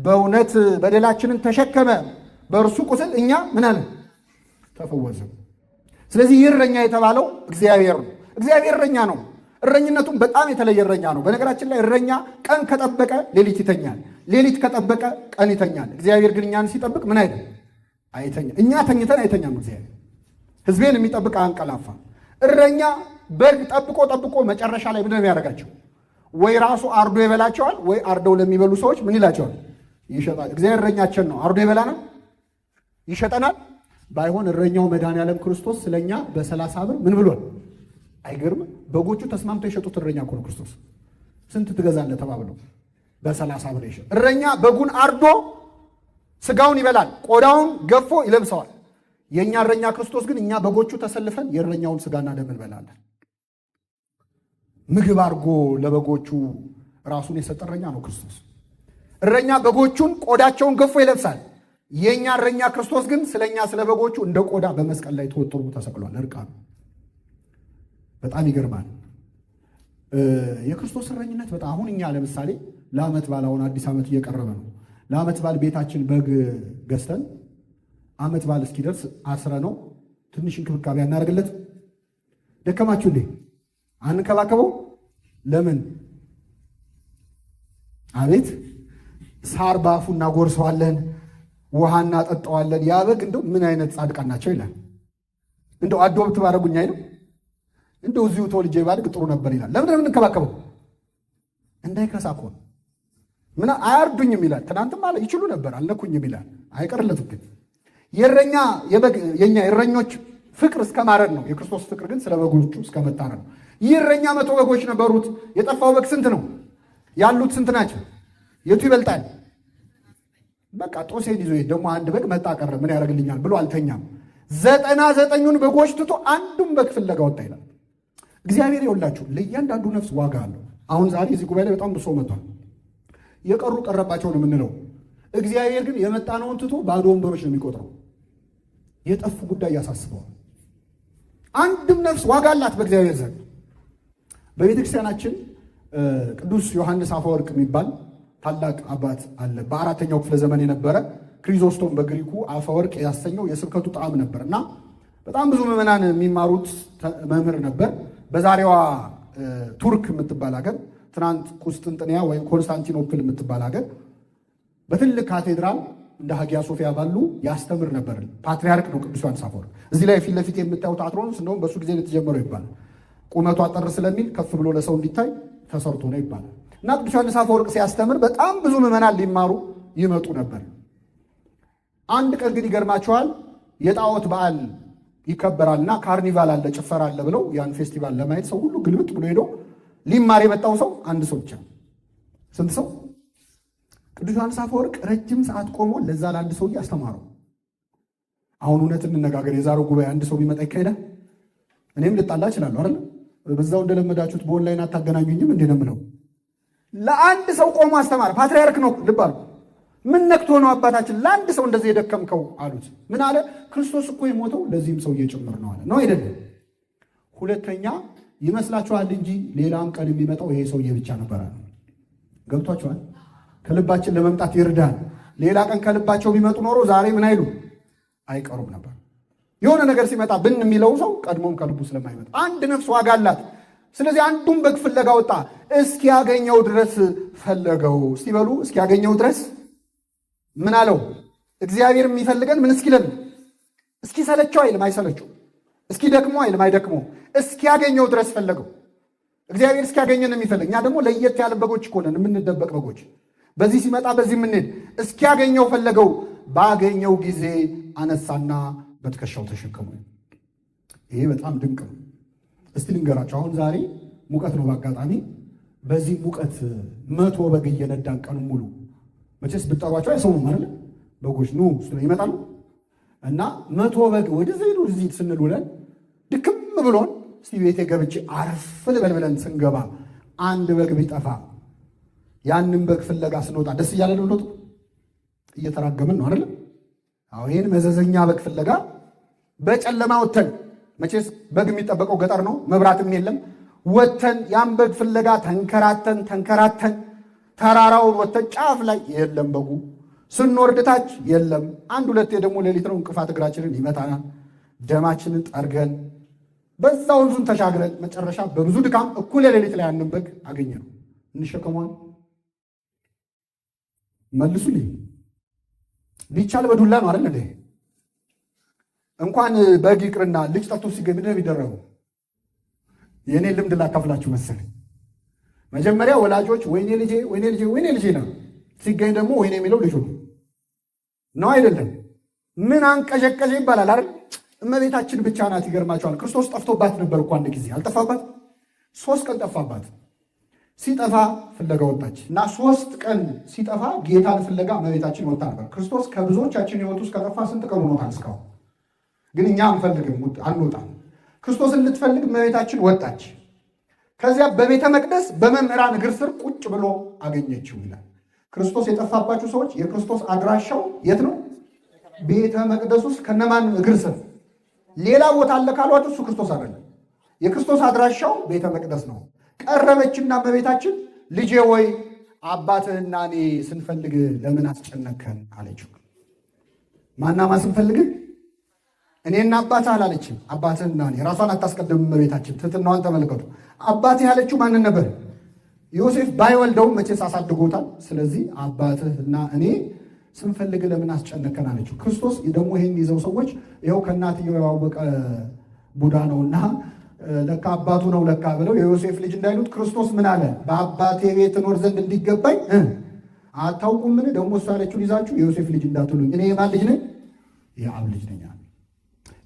በእውነት በደላችንን ተሸከመ፣ በእርሱ ቁስል እኛ ምን አለ? ተፈወስን። ስለዚህ ይህ እረኛ የተባለው እግዚአብሔር ነው። እግዚአብሔር እረኛ ነው። እረኝነቱም በጣም የተለየ እረኛ ነው። በነገራችን ላይ እረኛ ቀን ከጠበቀ ሌሊት ይተኛል፣ ሌሊት ከጠበቀ ቀን ይተኛል። እግዚአብሔር ግን እኛን ሲጠብቅ ምን አይደል? አይተኛም። እኛ ተኝተን አይተኛም። እግዚአብሔር ሕዝቤን የሚጠብቅ አንቀላፋ። እረኛ በግ ጠብቆ መጨረሻ ላይ ምንድን ነው የሚያደርጋቸው? ወይ ራሱ አርዶ ይበላቸዋል፣ ወይ አርደው ለሚበሉ ሰዎች ምን ይላቸዋል? ይሸጣል። እግዚአብሔር እረኛችን ነው። አርዶ ይበላናል፣ ይሸጠናል። ባይሆን እረኛው መድኃኔዓለም ክርስቶስ ስለኛ በ30 ብር ምን ብሏል? አይገርም? በጎቹ ተስማምተው የሸጡት እረኛ እኮ ነው ክርስቶስ። ስንት ትገዛለህ ተባብለው በ30 ብር ይሸጥ። እረኛ በጉን አርዶ ስጋውን ይበላል፣ ቆዳውን ገፎ ይለብሰዋል። የእኛ እረኛ ክርስቶስ ግን እኛ በጎቹ ተሰልፈን የእረኛውን ስጋና ደም እንበላለን። ምግብ አድርጎ ለበጎቹ ራሱን የሰጠ እረኛ ነው ክርስቶስ። እረኛ በጎቹን ቆዳቸውን ገፎ ይለብሳል። የእኛ እረኛ ክርስቶስ ግን ስለኛ ስለ በጎቹ እንደ ቆዳ በመስቀል ላይ ተወጥሮ ተሰቅሏል። እርቃኑ በጣም ይገርማል። የክርስቶስ እረኝነት በጣም አሁን እኛ ለምሳሌ ለዓመት በዓል አሁን አዲስ ዓመት እየቀረበ ነው። ለዓመት በዓል ቤታችን በግ ገዝተን ዓመት በዓል እስኪደርስ አስረ ነው ትንሽ እንክብካቤ አናደርግለት? ደከማችሁ እንዴ? አንከባከበው? ለምን? አቤት ሳር በአፉ እናጎርሰዋለን፣ ውሃ እናጠጣዋለን። ያ በግ እንደው ምን አይነት ጻድቃን ናቸው ይላል። እንደው አዶብት ባረጉኝ አይደል? እንደው እዚሁ ተወልጄ ባድግ ጥሩ ነበር ይላል። ለምን የምንከባከበው? እንዳይከሳ እኮ ነው። ምን አያርዱኝም ይላል። ትናንትም አለ ይችሉ ነበር አልነኩኝም ይላል። አይቀርለትም ግን የእረኛ የኛ የእረኞች ፍቅር እስከ ማረድ ነው። የክርስቶስ ፍቅር ግን ስለ በጎቹ እስከ መታረድ ነው። ይህ እረኛ 100 በጎች ነበሩት። የጠፋው በግ ስንት ነው? ያሉት ስንት ናቸው? የቱ ይበልጣል? በቃ ጦሴን ይዞ ደግሞ አንድ በግ መጣ ቀረ ምን ያደርግልኛል ብሎ አልተኛም። 99ኙን በጎች ትቶ አንዱን በግ ፍለጋ ወጣ ይላል። እግዚአብሔር ይወላችሁ ለእያንዳንዱ ነፍስ ዋጋ አለው። አሁን ዛሬ እዚህ ጉባኤ ላይ በጣም ብሶ መጥቷል። የቀሩ ቀረባቸው ነው የምንለው። እግዚአብሔር ግን የመጣነውን ትቶ ባዶ ወንበሮች ነው የሚቆጥረው። የጠፉ ጉዳይ ያሳስበዋል። አንድም ነፍስ ዋጋ አላት በእግዚአብሔር ዘንድ። በቤተ ክርስቲያናችን ቅዱስ ዮሐንስ አፈወርቅ የሚባል ታላቅ አባት አለ። በ4ኛው ክፍለ ዘመን የነበረ ክሪዞስቶም በግሪኩ አፈወርቅ ያሰኘው የስብከቱ ጣዕም ነበር እና በጣም ብዙ ምዕመናን የሚማሩት መምህር ነበር። በዛሬዋ ቱርክ የምትባል ሀገር፣ ትናንት ቁስጥንጥንያ ወይም ኮንስታንቲኖፕል የምትባል ሀገር በትልቅ ካቴድራል እንደ ሀጊያ ሶፊያ ባሉ ያስተምር ነበር። ፓትርያርክ ነው ቅዱስ ዮሐንስ አፈወርቅ። እዚህ ላይ ፊት ለፊት የምታዩት አትሮንስ እንደውም በእሱ ጊዜ የተጀመረው ይባላል። ቁመቱ አጠር ስለሚል ከፍ ብሎ ለሰው እንዲታይ ተሰርቶ ነው ይባላል። እና ቅዱስ ዮሐንስ አፈወርቅ ሲያስተምር በጣም ብዙ ምዕመናን ሊማሩ ይመጡ ነበር። አንድ ቀን ግን ይገርማቸዋል፣ የጣዖት በዓል ይከበራልና ካርኒቫል አለ፣ ጭፈራ አለ ብለው ያን ፌስቲቫል ለማየት ሰው ሁሉ ግልብጥ ብሎ ሄዶ ሊማር የመጣው ሰው አንድ ሰው ብቻ። ስንት ሰው? ቅዱስ ዮሐንስ አፈወርቅ ረጅም ሰዓት ቆሞ ለዛ ለአንድ ሰውዬ አስተማረው። አሁን እውነት እንነጋገር፣ የዛሬው ጉባኤ አንድ ሰው ቢመጣ ይካሄዳል? እኔም ልጣላ እችላለሁ አይደል? በዛው እንደለመዳችሁት በኦንላይን አታገናኙኝም እንዴ ነው የምለው። ለአንድ ሰው ቆሞ አስተማረ። ፓትርያርክ ነው ልብ አሉ። ምን ነክቶ ነው አባታችን ለአንድ ሰው እንደዚህ የደከምከው አሉት። ምን አለ? ክርስቶስ እኮ የሞተው ለዚህም ሰውዬ ጭምር ነው አለ። ነው አይደለም? ሁለተኛ ይመስላችኋል እንጂ ሌላም ቀን የሚመጣው ይሄ ሰውዬ ብቻ ነበር። ገብቷችኋል? ከልባችን ለመምጣት ይርዳል። ሌላ ቀን ከልባቸው ቢመጡ ኖሮ ዛሬ ምን አይሉ አይቀሩም ነበር። የሆነ ነገር ሲመጣ ብን የሚለው ሰው ቀድሞም ከልቡ ስለማይመጣ አንድ ነፍስ ዋጋ አላት። ስለዚህ አንዱን በግ ፍለጋ ወጣ። እስኪያገኘው ድረስ ፈለገው። እስቲ በሉ እስኪያገኘው ድረስ ምን አለው? እግዚአብሔር የሚፈልገን ምን እስኪለን? እስኪሰለቸው አይልም አይሰለቸው፣ እስኪደክመው አይልም አይደክመው፣ እስኪያገኘው ድረስ ፈለገው። እግዚአብሔር እስኪያገኘን የሚፈልግ። እኛ ደግሞ ለየት ያለ በጎች እኮ ነን፣ የምንደበቅ በጎች። በዚህ ሲመጣ በዚህ የምንሄድ። እስኪያገኘው ፈለገው። ባገኘው ጊዜ አነሳና በትከሻው ተሸከሙ። ይሄ በጣም ድንቅ ነው። እስቲ ልንገራቸው። አሁን ዛሬ ሙቀት ነው። በአጋጣሚ በዚህ ሙቀት 100 በግ እየነዳን ቀኑን ሙሉ መቼስ ብጠሯቸው አይሰሙም አይደል? በጎች ኑ ይመጣሉ። እና 100 በግ ወደዚህ ነው እዚህ ስንል ውለን ድክም ብሎን እስቲ ቤቴ ገብቼ አረፍ ልበል ብለን ስንገባ አንድ በግ ቢጠፋ ያንን በግ ፍለጋ ስንወጣ ደስ እያለ ነው። እየተራገምን ነው አይደል? አዎ። ይሄን መዘዘኛ በግ ፍለጋ በጨለማ ወተን መቼስ በግ የሚጠበቀው ገጠር ነው፣ መብራትም የለም። ወተን ያን በግ ፍለጋ ተንከራተን ተራራውን ወተን ጫፍ ላይ የለም በጉ። ስንወርድ ታች የለም። አንድ ሁለቴ ደግሞ ሌሊት ነው እንቅፋት እግራችንን ይመታናል። ደማችንን ጠርገን በዛ ወንዙን ተሻግረን መጨረሻ በብዙ ድካም እኩለ ሌሊት ላይ ያንን በግ አገኘነው። እንሸከመዋል? መልሱልኝ። ቢቻል በዱላ ነው አይደል እንዴ? እንኳን በግ ይቅርና ልጅ ጠፍቶ ሲገኝ ምንድን ነው የሚደረገው? የእኔ ልምድ ላካፍላችሁ መሰለኝ። መጀመሪያ ወላጆች ወይኔ ልጄ ነው፣ ሲገኝ ደግሞ ወይኔ የሚለው ልጁ ነው አይደለም? ምን አንቀዠቀዠ ይባላል አይደል? እመቤታችን ብቻ ናት። ይገርማቸዋል። ክርስቶስ ጠፍቶባት ነበር እኮ አንድ ጊዜ አልጠፋባት፣ 3 ቀን ጠፋባት። ሲጠፋ ፍለጋ ወጣች እና 3 ቀን ሲጠፋ ጌታን ፍለጋ እመቤታችን ወጣ ነበር። ክርስቶስ ከብዙዎቻችን ሕይወት ውስጥ ከጠፋ ስንት ቀን ሆኖታል? እስካሁን ግን እኛ አንፈልግም፣ አንወጣም። ክርስቶስን ልትፈልግ እመቤታችን ወጣች። ከዚያ በቤተ መቅደስ በመምህራን እግር ስር ቁጭ ብሎ አገኘችው ይላል። ክርስቶስ የጠፋባችሁ ሰዎች የክርስቶስ አድራሻው የት ነው? ቤተ መቅደስ ውስጥ ከነማን እግር ስር? ሌላ ቦታ አለ ካሏችሁ እሱ ክርስቶስ አይደለም። የክርስቶስ አድራሻው ቤተ መቅደስ ነው። ቀረበችና እመቤታችን ልጄ ወይ አባትህና እኔ ስንፈልግ ለምን አስጨነከን አለችው። ማናማ ስንፈልግ? እኔና አባትህ አላለችም። አባትህና እኔ ራሷን አታስቀድም እመቤታችን። ትሕትናዋን ተመልከቱ። አባትህ ያለችው ማንን ነበር? ዮሴፍ ባይወልደውም መቼስ አሳድጎታል። ስለዚህ አባትህና እኔ ስንፈልግ ለምን አስጨነከን አለችው። ክርስቶስ ደግሞ ይህን ይዘው ሰዎች ይኸው ከእናትየው ያወቀ ቡዳ ነውና ለካ አባቱ ነው ለካ ብለው የዮሴፍ ልጅ እንዳይሉት ክርስቶስ ምን አለ? በአባቴ ቤት እኖር ዘንድ እንዲገባኝ አታውቁምን? ደግሞ እሱ ያለችውን ይዛችሁ የዮሴፍ ልጅ እንዳትሉኝ፣ እኔ የማን ልጅ ነኝ? የአብ ልጅ ነኝ።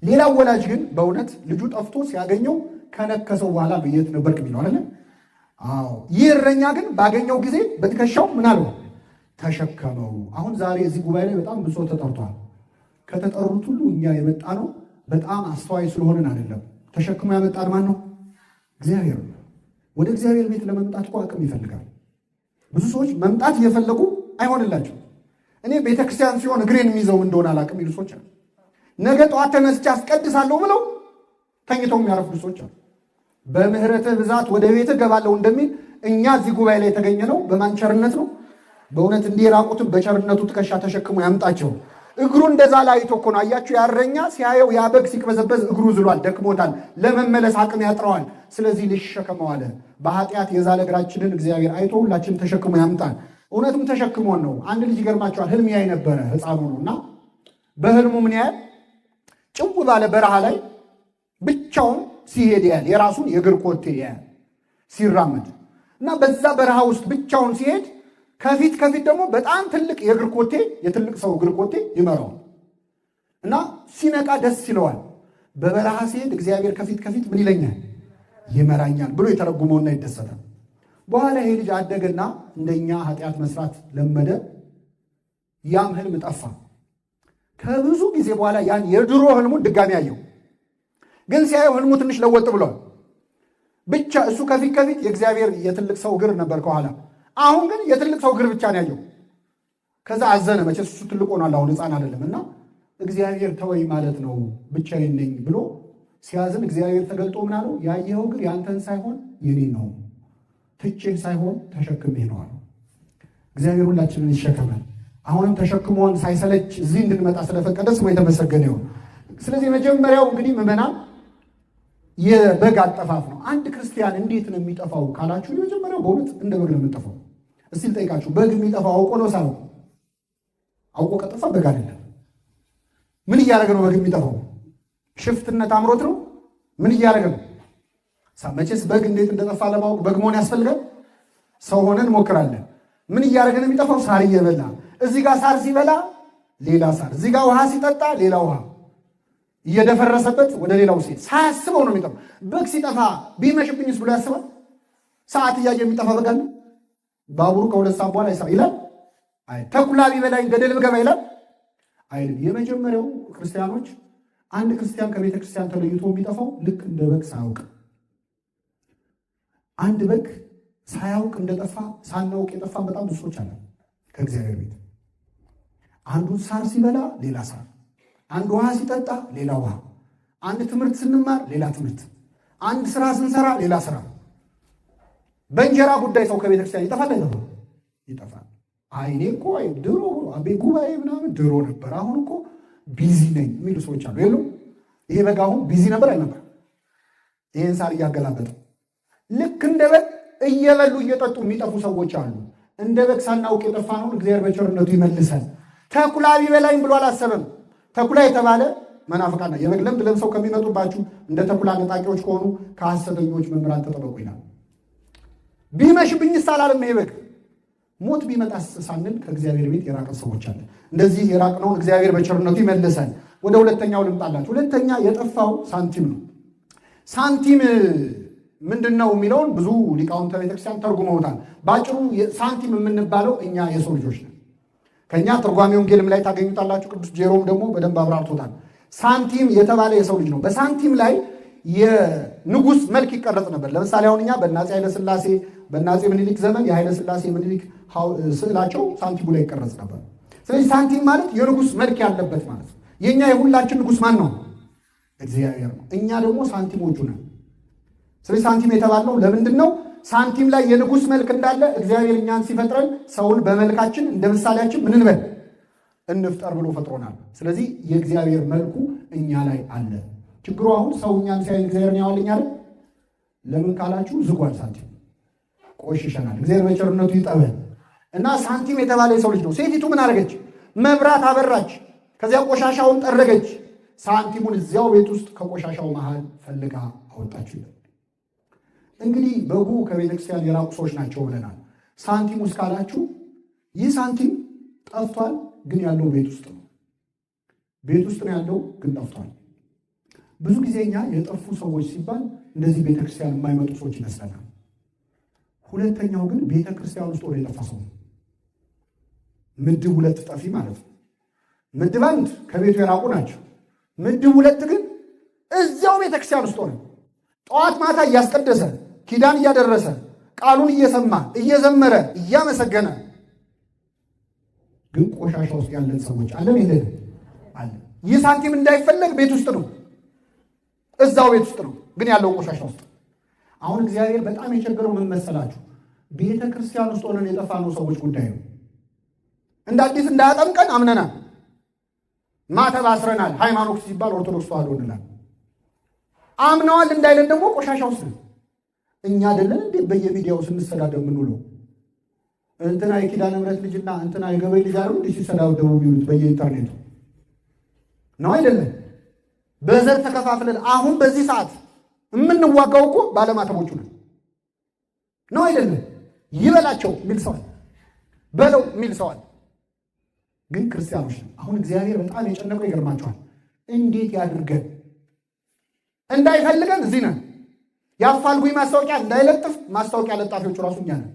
ሌላው ወላጅ ግን በእውነት ልጁ ጠፍቶ ሲያገኘው ከነከሰው በኋላ የት ነበርክ የሚለው አይደለ? አዎ። ይህ እረኛ ግን ባገኘው ጊዜ በትከሻው ምን አለው? ተሸከመው። አሁን ዛሬ እዚህ ጉባኤ ላይ በጣም ብሶ ተጠርቷል። ከተጠሩት ሁሉ እኛ የመጣ ነው በጣም አስተዋይ ስለሆንን አይደለም። ተሸክሞ ያመጣን ማን ነው? እግዚአብሔር። ወደ እግዚአብሔር ቤት ለመምጣት እኮ አቅም ይፈልጋል። ብዙ ሰዎች መምጣት እየፈለጉ አይሆንላቸው። እኔ ቤተክርስቲያን ሲሆን እግሬን የሚይዘው እንደሆነ አላቅም ይሉ ሰዎች አሉ። ነገ ጠዋት ተነስቼ አስቀድሳለሁ ብለው ተኝተው የሚያረፍዱ ሰዎች አሉ። በምህረትህ ብዛት ወደ ቤትህ እገባለሁ እንደሚል እኛ እዚህ ጉባኤ ላይ የተገኘ ነው በማን ቸርነት ነው? በእውነት እንዲህ የራቁትን በቸርነቱ ትከሻ ተሸክሞ ያምጣቸው። እግሩ እንደዛ ላይ አይቶ እኮ ነው። አያችሁ፣ ያረኛ ሲያየው ያ በግ ሲቅበዘበዝ እግሩ ዝሏል፣ ደክሞታል፣ ለመመለስ አቅም ያጥረዋል። ስለዚህ ልሸከመው አለ። በኃጢአት የዛለ እግራችንን እግዚአብሔር አይቶ ሁላችን ተሸክሞ ያምጣል። እውነትም ተሸክሞን ነው። አንድ ልጅ ይገርማቸዋል፣ ህልም ያይ ነበረ፣ ህፃኑ ነው እና በህልሙ ምን ያህል ጭው ባለ በረሃ ላይ ብቻውን ሲሄድ ያህል የራሱን የእግር ኮቴ ያህል ሲራመድ እና በዛ በረሃ ውስጥ ብቻውን ሲሄድ ከፊት ደግሞ በጣም ትልቅ የእግር ኮቴ የትልቅ ሰው እግር ኮቴ ይመራዋል እና ሲነቃ ደስ ይለዋል። በበረሃ ሲሄድ እግዚአብሔር ከፊት ምን ይለኛል? ይመራኛል ብሎ የተረጉመውና ይደሰታል። በኋላ ይሄ ልጅ አደገና እንደኛ ኃጢአት መስራት ለመደ። ያም ህልም ጠፋ። ከብዙ ጊዜ በኋላ ያን የድሮ ህልሙን ድጋሚ አየው። ግን ሲያየው ህልሙ ትንሽ ለወጥ ብሏል። ብቻ እሱ ከፊት የእግዚአብሔር የትልቅ ሰው እግር ነበር ከኋላ። አሁን ግን የትልቅ ሰው እግር ብቻ ነው ያየው። ከዛ አዘነ። መቼስ እሱ ትልቅ ሆኗል፣ አሁን ህፃን አይደለም እና እግዚአብሔር ተወኝ ማለት ነው ብቻዬን ነኝ ብሎ ሲያዝን እግዚአብሔር ተገልጦ ምን አለው? ያየኸው እግር ያንተን ሳይሆን የኔን ነው፣ ትቼህ ሳይሆን ተሸክሜህ ነው አለው። እግዚአብሔር ሁላችንን ይሸከመን። አሁንም ተሸክሞን ሳይሰለች እዚህ እንድንመጣ ስለፈቀደ ስሙ የተመሰገነ ይሁን። ስለዚህ መጀመሪያው እንግዲህ ምዕመናን የበግ አጠፋፍ ነው። አንድ ክርስቲያን እንዴት ነው የሚጠፋው ካላችሁ የመጀመሪያው በእውነት እንደ በግ ነው የምንጠፋው። እስቲ ልጠይቃችሁ፣ በግ የሚጠፋው አውቆ ነው ሳይሆን? አውቆ ከጠፋ በግ አይደለም። ምን እያደረገ ነው በግ የሚጠፋው? ሽፍትነት አምሮት ነው? ምን እያደረገ ነው? መቼስ በግ እንዴት እንደጠፋ ለማወቅ በግ መሆን ያስፈልጋል? ሰው ሆነን እንሞክራለን። ምን እያደረገ ነው የሚጠፋው? ሳር እየበላ እዚህ ጋር ሳር ሲበላ ሌላ ሳር፣ እዚህ ጋር ውሃ ሲጠጣ ሌላ ውሃ እየደፈረሰበት ወደ ሌላው ሲሄድ ሳያስበው ነው የሚጠፋው። በግ ሲጠፋ ቢመሽብኝስ ብሎ ያስባል? ሰዓት እያየ የሚጠፋ በግ አለ? ባቡሩ ከ2 ሰዓት በኋላ ይላል? አይ ተኩላ ቢበላኝ ገደል ብገባ ይላል? አይልም። የመጀመሪያው ክርስቲያኖች፣ አንድ ክርስቲያን ከቤተ ክርስቲያን ተለይቶ የሚጠፋው ልክ እንደ በግ ሳያውቅ። አንድ በግ ሳያውቅ እንደጠፋ ሳናውቅ የጠፋን በጣም ብዙ ሰዎች አለ ከእግዚአብሔር ቤት። አንዱን ሳር ሲበላ ሌላ ሳር፣ አንድ ውሃ ሲጠጣ ሌላ ውሃ፣ አንድ ትምህርት ስንማር ሌላ ትምህርት፣ አንድ ስራ ስንሰራ ሌላ ስራ። በእንጀራ ጉዳይ ሰው ከቤተ ክርስቲያን ይጠፋል አይጠፋም? ይጠፋል። አይኔ እኮ ድሮ አቤ ጉባኤ ምናምን ድሮ ነበር፣ አሁን እኮ ቢዚ ነኝ የሚሉ ሰዎች አሉ። የሉ ይሄ በጋ አሁን ቢዚ ነበር አይነበር? ይሄን ሳር እያገላበጠ ልክ እንደ በግ እየበሉ እየጠጡ የሚጠፉ ሰዎች አሉ። እንደ በግ ሳናውቅ የጠፋነውን እግዚአብሔር በቸርነቱ ይመልሰን። ተኩላ ቢበላኝ ብሎ አላሰበም። ተኩላ የተባለ መናፍቃና የበግ ለምድ ለብሰው ከሚመጡባችሁ እንደ ተኩላ ነጣቂዎች ከሆኑ ከሐሰተኞች መምህራን ተጠበቁ ይላል። ቢመሽብኝስ አላለም ይሄ በግ። ሞት ቢመጣስ ሳንል ከእግዚአብሔር ቤት የራቅን ሰዎች አለ። እንደዚህ የራቅነውን እግዚአብሔር በቸርነቱ ይመልሰን። ወደ ሁለተኛው ልምጣላችሁ። ሁለተኛ የጠፋው ሳንቲም ነው። ሳንቲም ምንድን ነው የሚለውን ብዙ ሊቃውንተ ቤተክርስቲያን ተርጉመውታል። በአጭሩ ሳንቲም የምንባለው እኛ የሰው ልጆች ነን። ከእኛ ትርጓሜ ወንጌልም ላይ ታገኙታላችሁ። ቅዱስ ጄሮም ደግሞ በደንብ አብራርቶታል። ሳንቲም የተባለ የሰው ልጅ ነው። በሳንቲም ላይ የንጉሥ መልክ ይቀረጽ ነበር። ለምሳሌ አሁን እኛ በአፄ ኃይለ ሥላሴ በአፄ ምኒልክ ዘመን የኃይለ ሥላሴ ምኒልክ ስዕላቸው ሳንቲሙ ላይ ይቀረጽ ነበር። ስለዚህ ሳንቲም ማለት የንጉሥ መልክ ያለበት ማለት ነው። የእኛ የሁላችን ንጉሥ ማን ነው? እግዚአብሔር ነው። እኛ ደግሞ ሳንቲሞቹ ነን። ስለዚህ ሳንቲም የተባልነው ለምንድን ነው? ሳንቲም ላይ የንጉሥ መልክ እንዳለ እግዚአብሔር እኛን ሲፈጥረን ሰውን በመልካችን እንደ ምሳሌያችን ምን እንበል እንፍጠር ብሎ ፈጥሮናል። ስለዚህ የእግዚአብሔር መልኩ እኛ ላይ አለ። ችግሩ አሁን ሰው እኛን ሲያይ እግዚአብሔርን ያዋልኝ አይደል? ለምን ካላችሁ ዝጓል፣ ሳንቲም ቆሽሸናል። እግዚአብሔር በቸርነቱ ይጠበን እና ሳንቲም የተባለ የሰው ልጅ ነው። ሴቲቱ ምን አደረገች? መብራት አበራች፣ ከዚያ ቆሻሻውን ጠረገች፣ ሳንቲሙን እዚያው ቤት ውስጥ ከቆሻሻው መሃል ፈልጋ አወጣችሁ ይላል። እንግዲህ በጉ ከቤተ ክርስቲያን የራቁ ሰዎች ናቸው ብለናል። ሳንቲም ውስጥ ካላችሁ ይህ ሳንቲም ጠፍቷል፣ ግን ያለው ቤት ውስጥ ነው። ቤት ውስጥ ነው ያለው፣ ግን ጠፍቷል። ብዙ ጊዜ እኛ የጠፉ ሰዎች ሲባል እንደዚህ ቤተ ክርስቲያን የማይመጡ ሰዎች ይመስለናል። ሁለተኛው ግን ቤተ ክርስቲያን ውስጥ ወደ የጠፋ ሰው ምድብ ሁለት ጠፊ ማለት ነው። ምድብ አንድ ከቤቱ የራቁ ናቸው። ምድብ ሁለት ግን እዚያው ቤተ ክርስቲያን ውስጥ ሆነ ጠዋት ማታ እያስቀደሰ ኪዳን እያደረሰ ቃሉን እየሰማ እየዘመረ እያመሰገነ ግን ቆሻሻ ውስጥ ያለን ሰዎች አለን የለን? አለ። ይህ ሳንቲም እንዳይፈለግ ቤት ውስጥ ነው፣ እዛው ቤት ውስጥ ነው፣ ግን ያለው ቆሻሻ ውስጥ። አሁን እግዚአብሔር በጣም የቸገረው ምን መሰላችሁ? ቤተ ክርስቲያን ውስጥ ሆነን የጠፋነው ሰዎች ጉዳይ ነው። እንደ አዲስ እንዳያጠምቀን አምነናል፣ ማተብ አስረናል፣ ሃይማኖት ሲባል ኦርቶዶክስ ተዋህዶ እንላለን። አምነዋል እንዳይለን ደግሞ ቆሻሻ ውስጥ ነው። እኛ አይደለን እንዴ በየሚዲያው ስንሰዳደብ የምንውለው? እንትና የኪዳነ ምሕረት ልጅና እንትና የገበይ ልጅ አሉ እንዴ ሲሰዳደቡ ቢሉት በየኢንተርኔቱ ነው አይደለም? በዘር ተከፋፍለን አሁን በዚህ ሰዓት የምንዋጋው እኮ ባለማተቦቹ ነው አይደለም? ይበላቸው የሚል ሰዋል፣ በለው የሚል ሰዋል። ግን ክርስቲያኖች ነው። አሁን እግዚአብሔር በጣም የጨነቀው ይገርማቸዋል። እንዴት ያድርገን? እንዳይፈልገን እዚህ ነን። የአፋልጉኝ ማስታወቂያ እንዳይለጥፍ ማስታወቂያ ለጣፊዎቹ ራሱ እኛ ነን።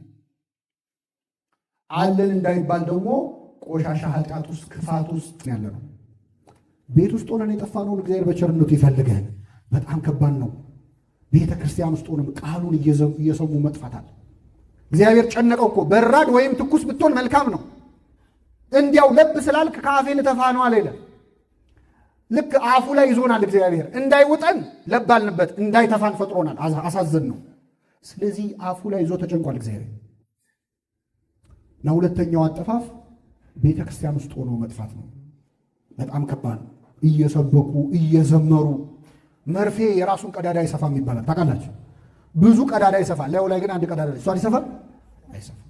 አለን እንዳይባል ደግሞ ቆሻሻ ኃጢአት ውስጥ ክፋት ውስጥ ያለ ነው። ቤት ውስጥ ሆነን የጠፋነውን እግዚአብሔር በቸርነቱ ይፈልገን። በጣም ከባድ ነው። ቤተ ክርስቲያን ውስጥ ሆነን ቃሉን እየሰሙ መጥፋታል። እግዚአብሔር ጨነቀው እኮ። በራድ ወይም ትኩስ ብትሆን መልካም ነው። እንዲያው ለብ ስላልክ ከአፌ ልተፋ ነው አለ። ልክ አፉ ላይ ይዞናል እግዚአብሔር። እንዳይውጠን ለባልንበት እንዳይተፋን ፈጥሮናል። አሳዘን ነው። ስለዚህ አፉ ላይ ይዞ ተጨንቋል እግዚአብሔር። እና ሁለተኛው አጠፋፍ ቤተ ክርስቲያን ውስጥ ሆኖ መጥፋት ነው። በጣም ከባድ ነው። እየሰበኩ እየዘመሩ መርፌ የራሱን ቀዳዳ አይሰፋም ይባላል። ታውቃላችሁ? ብዙ ቀዳዳ ይሰፋል፣ ላዩ ላይ ግን አንድ ቀዳዳ እሷን ይሰፋል አይሰፋም።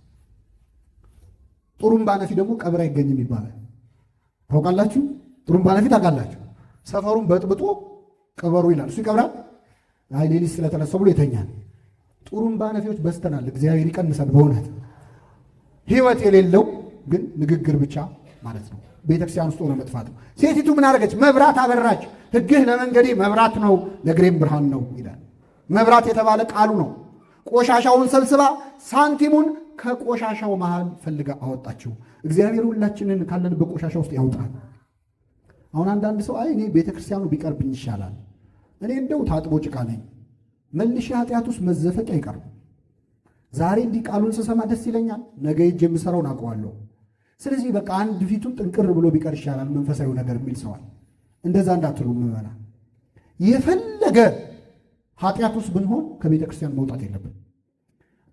ጥሩምባ ነፊ ደግሞ ቀብር አይገኝም ይባላል። ታውቃላችሁ? ጥሩምባ ነፊ ታውቃላችሁ? ሰፈሩን በጥብጦ ቀበሩ ይላል። እሱ ይቀብራል። አይ ሌሊት ስለተነሳ ብሎ ይተኛል። ጥሩምባ ነፊዎች በስተናል። እግዚአብሔር ይቀንሳል። በእውነት ህይወት የሌለው ግን ንግግር ብቻ ማለት ነው። ቤተክርስቲያን ውስጥ ሆነ መጥፋት ነው። ሴቲቱ ምን አደረገች? መብራት አበራች። ሕግህ ለመንገዴ መብራት ነው ለእግሬም ብርሃን ነው ይላል። መብራት የተባለ ቃሉ ነው። ቆሻሻውን ሰብስባ ሳንቲሙን ከቆሻሻው መሃል ፈልጋ አወጣችው። እግዚአብሔር ሁላችንን ካለንበት ቆሻሻ ውስጥ ያውጣል። አሁን አንዳንድ ሰው አይ እኔ ቤተክርስቲያኑ ቢቀርብኝ ይሻላል፣ እኔ እንደው ታጥቦ ጭቃ ነኝ፣ መልሼ ኃጢአት ውስጥ መዘፈቅ አይቀርም። ዛሬ እንዲህ ቃሉን ስሰማ ደስ ይለኛል፣ ነገ ሂጅ የምሰራውን አውቀዋለሁ። ስለዚህ በቃ አንድ ፊቱን ጥንቅር ብሎ ቢቀር ይሻላል መንፈሳዊ ነገር የሚል ሰዋል። እንደዛ እንዳትሉ ምዕመናን። የፈለገ ኃጢአት ውስጥ ብንሆን ከቤተ ክርስቲያን መውጣት የለብን።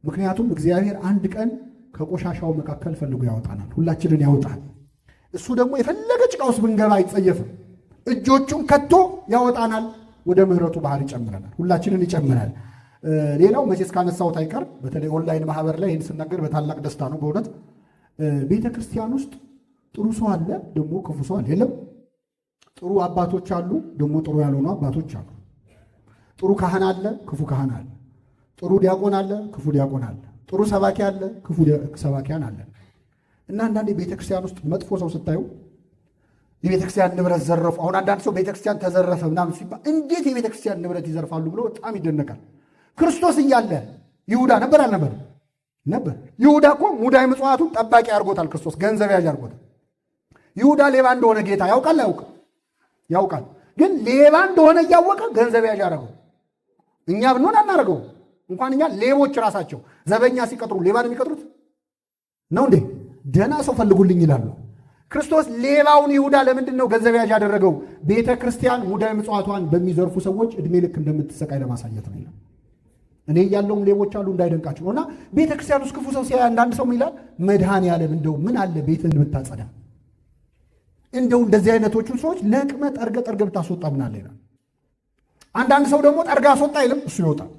ምክንያቱም እግዚአብሔር አንድ ቀን ከቆሻሻው መካከል ፈልጎ ያወጣናል፣ ሁላችንን ያወጣል። እሱ ደግሞ የፈለገ ጭቃ ውስጥ ብንገባ አይጸየፍም። እጆቹን ከቶ ያወጣናል፣ ወደ ምሕረቱ ባህር ይጨምረናል፣ ሁላችንን ይጨምራል። ሌላው መቼስ ካነሳሁት አይቀር በተለይ ኦንላይን ማህበር ላይ ይህን ስናገር በታላቅ ደስታ ነው በእውነት። ቤተ ክርስቲያን ውስጥ ጥሩ ሰው አለ፣ ደግሞ ክፉ ሰው አለ። የለም ጥሩ አባቶች አሉ፣ ደግሞ ጥሩ ያልሆኑ አባቶች አሉ። ጥሩ ካህን አለ፣ ክፉ ካህን አለ። ጥሩ ዲያቆን አለ፣ ክፉ ዲያቆን አለ። ጥሩ ሰባኪ አለ፣ ክፉ ሰባኪያን አለ። እና አንዳንድ የቤተክርስቲያን ውስጥ መጥፎ ሰው ስታዩ የቤተክርስቲያን ንብረት ዘረፉ። አሁን አንዳንድ ሰው ቤተክርስቲያን ተዘረፈ ምናምን ሲባል እንዴት የቤተክርስቲያን ንብረት ይዘርፋሉ ብሎ በጣም ይደነቃል። ክርስቶስ እያለ ይሁዳ ነበር አልነበር? ነበር። ይሁዳ እኮ ሙዳይ ምጽዋቱን ጠባቂ አድርጎታል ክርስቶስ፣ ገንዘብ ያዥ አድርጎታል። ይሁዳ ሌባ እንደሆነ ጌታ ያውቃል አያውቅም? ያውቃል። ግን ሌባ እንደሆነ እያወቀ ገንዘብ ያዥ አደረገው። እኛ ብንሆን አናደርገው። እንኳን እኛ ሌቦች ራሳቸው ዘበኛ ሲቀጥሩ ሌባ ነው የሚቀጥሩት ነው እንዴ? ደህና ሰው ፈልጉልኝ ይላሉ። ክርስቶስ ሌባውን ይሁዳ ለምንድን ነው ገንዘብ ያዥ ያደረገው? ቤተ ክርስቲያን ሙዳይ ምጽዋቷን በሚዘርፉ ሰዎች ዕድሜ ልክ እንደምትሰቃይ ለማሳየት ነው። እኔ ያለውም ሌቦች አሉ እንዳይደንቃቸው ነው። እና ቤተ ክርስቲያን ውስጥ ክፉ ሰው ሲያይ አንዳንድ ሰው ይላል መድኃኔዓለም እንደው ምን አለ ቤትህን ብታጸዳ፣ እንደው እንደዚህ አይነቶቹን ሰዎች ለቅመ ጠርገ ብታስወጣ ምን አለ ይላል። አንዳንድ ሰው ደግሞ ጠርጋ አስወጣ አይልም፣ እሱ ይወጣል።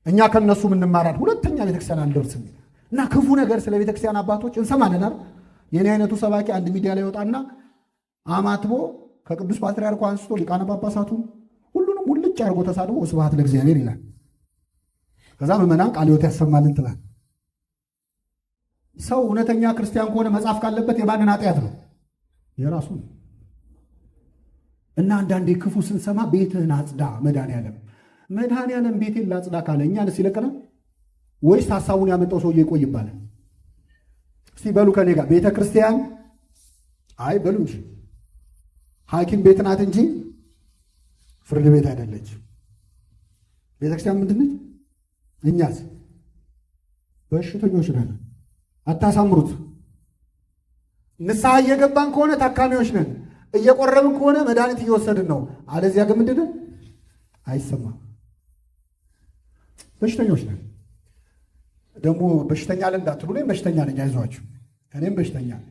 እኛ ከነሱ ምንማራል? ሁለተኛ ቤተክርስቲያን አንደርስም። እና ክፉ ነገር ስለ ቤተክርስቲያን አባቶች እንሰማለን አይደል? የኔ አይነቱ ሰባኪ አንድ ሚዲያ ላይ ይወጣና አማትቦ ከቅዱስ ፓትርያርኩ አንስቶ ሊቃነ ጳጳሳቱን ሁሉንም ሙልጭ አድርጎ ተሳድቦ ስብሐት ለእግዚአብሔር ይላል። ከዛ ምዕመናን ቃለ ሕይወት ያሰማልን ትላል። ሰው እውነተኛ ክርስቲያን ከሆነ መጽሐፍ ካለበት የማንን ኃጢአት ነው? የራሱ ነው። እና አንዳንዴ ክፉ ስንሰማ ቤትህን አጽዳ መድኃኔዓለም ቤቴን ላጽዳ ካለ እኛንስ ይለቀናል ወይስ ሐሳቡን ያመጣው ሰውዬ ይቆይ ይባላል? እስቲ በሉ ከኔ ጋር ቤተ ክርስቲያን አይ በሉ እንጂ ሐኪም ቤት ናት እንጂ ፍርድ ቤት አይደለች። ቤተ ክርስቲያን ምንድን ነች? እኛስ በሽተኞች ነን። አታሳምሩት። ንስሐ እየገባን ከሆነ ታካሚዎች ነን። እየቆረብን ከሆነ መድኃኒት እየወሰድን ነው። አለዚያ ግን ምንድን ነን? አይሰማም። በሽተኞች ነን። ደግሞ በሽተኛ አለ እንዳትሉ፣ እኔም በሽተኛ ነኝ። አይዟችሁ፣ እኔም በሽተኛ ነኝ።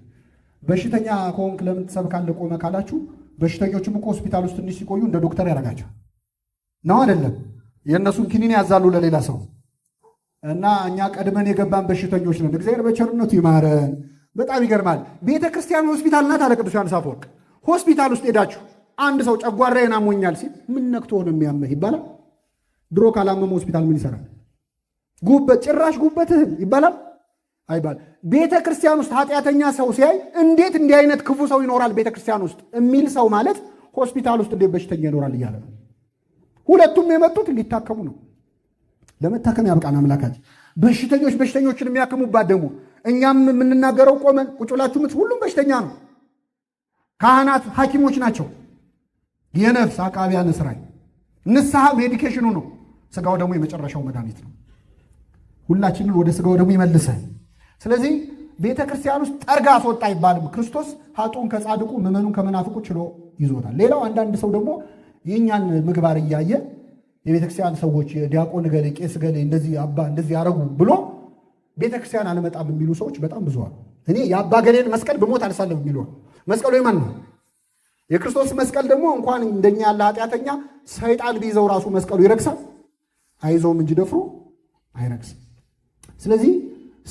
በሽተኛ ከሆንክ ለምን ትሰብካለህ ቆመ ካላችሁ፣ በሽተኞችም እኮ ሆስፒታል ውስጥ ትንሽ ሲቆዩ እንደ ዶክተር ያደርጋቸው ነው አይደለም? የእነሱን ኪኒን ያዛሉ ለሌላ ሰው እና እኛ ቀድመን የገባን በሽተኞች ነን። እግዚአብሔር በቸርነቱ ይማረን። በጣም ይገርማል። ቤተ ክርስቲያን ሆስፒታል ናት አለ ቅዱስ ዮሐንስ አፈወርቅ። ሆስፒታል ውስጥ ሄዳችሁ አንድ ሰው ጨጓራዬን አሞኛል ሲል ምን ነክቶ ነው የሚያመህ ይባላል? ድሮ ካላመመ ሆስፒታል ምን ይሰራል? ጉበት ጭራሽ ጉበትህን ይባላል አይባል። ቤተ ክርስቲያን ውስጥ ኃጢአተኛ ሰው ሲያይ እንዴት እንዲህ አይነት ክፉ ሰው ይኖራል ቤተ ክርስቲያን ውስጥ የሚል ሰው ማለት ሆስፒታል ውስጥ እንዴት በሽተኛ ይኖራል እያለ ነው። ሁለቱም የመጡት ሊታከሙ ነው። ለመታከም ያብቃን አምላካችን። በሽተኞች በሽተኞችን የሚያክሙባት ደግሞ እኛም የምንናገረው ቆመን ቁጭ ብላችሁ ሁሉም በሽተኛ ነው። ካህናት ሐኪሞች ናቸው። የነፍስ አቃቢያን እስራኤል ንስሐ ሜዲኬሽኑ ነው። ስጋው ደግሞ የመጨረሻው መድኃኒት ነው። ሁላችንን ወደ ስጋው ደግሞ ይመልሰን። ስለዚህ ቤተ ክርስቲያን ውስጥ ጠርጋ አስወጣ አይባልም። ክርስቶስ ኃጥኡን ከጻድቁ ምዕመኑን ከመናፍቁ ችሎ ይዞታል። ሌላው አንዳንድ ሰው ደግሞ የእኛን ምግባር እያየ የቤተ ክርስቲያን ሰዎች ዲያቆን ገሌ ቄስ ገሌ እንደዚህ አባ እንደዚህ ያረጉ ብሎ ቤተ ክርስቲያን አልመጣም የሚሉ ሰዎች በጣም ብዙ አሉ። እኔ የአባ ገሌን መስቀል ብሞት አልሳለም የሚሉ መስቀሉ የማን ነው? የክርስቶስ መስቀል ደግሞ እንኳን እንደኛ ያለ ኃጢአተኛ ሰይጣን ቢይዘው ራሱ መስቀሉ ይረክሳል። አይዞውም እንጂ ደፍሮ አይረክስም። ስለዚህ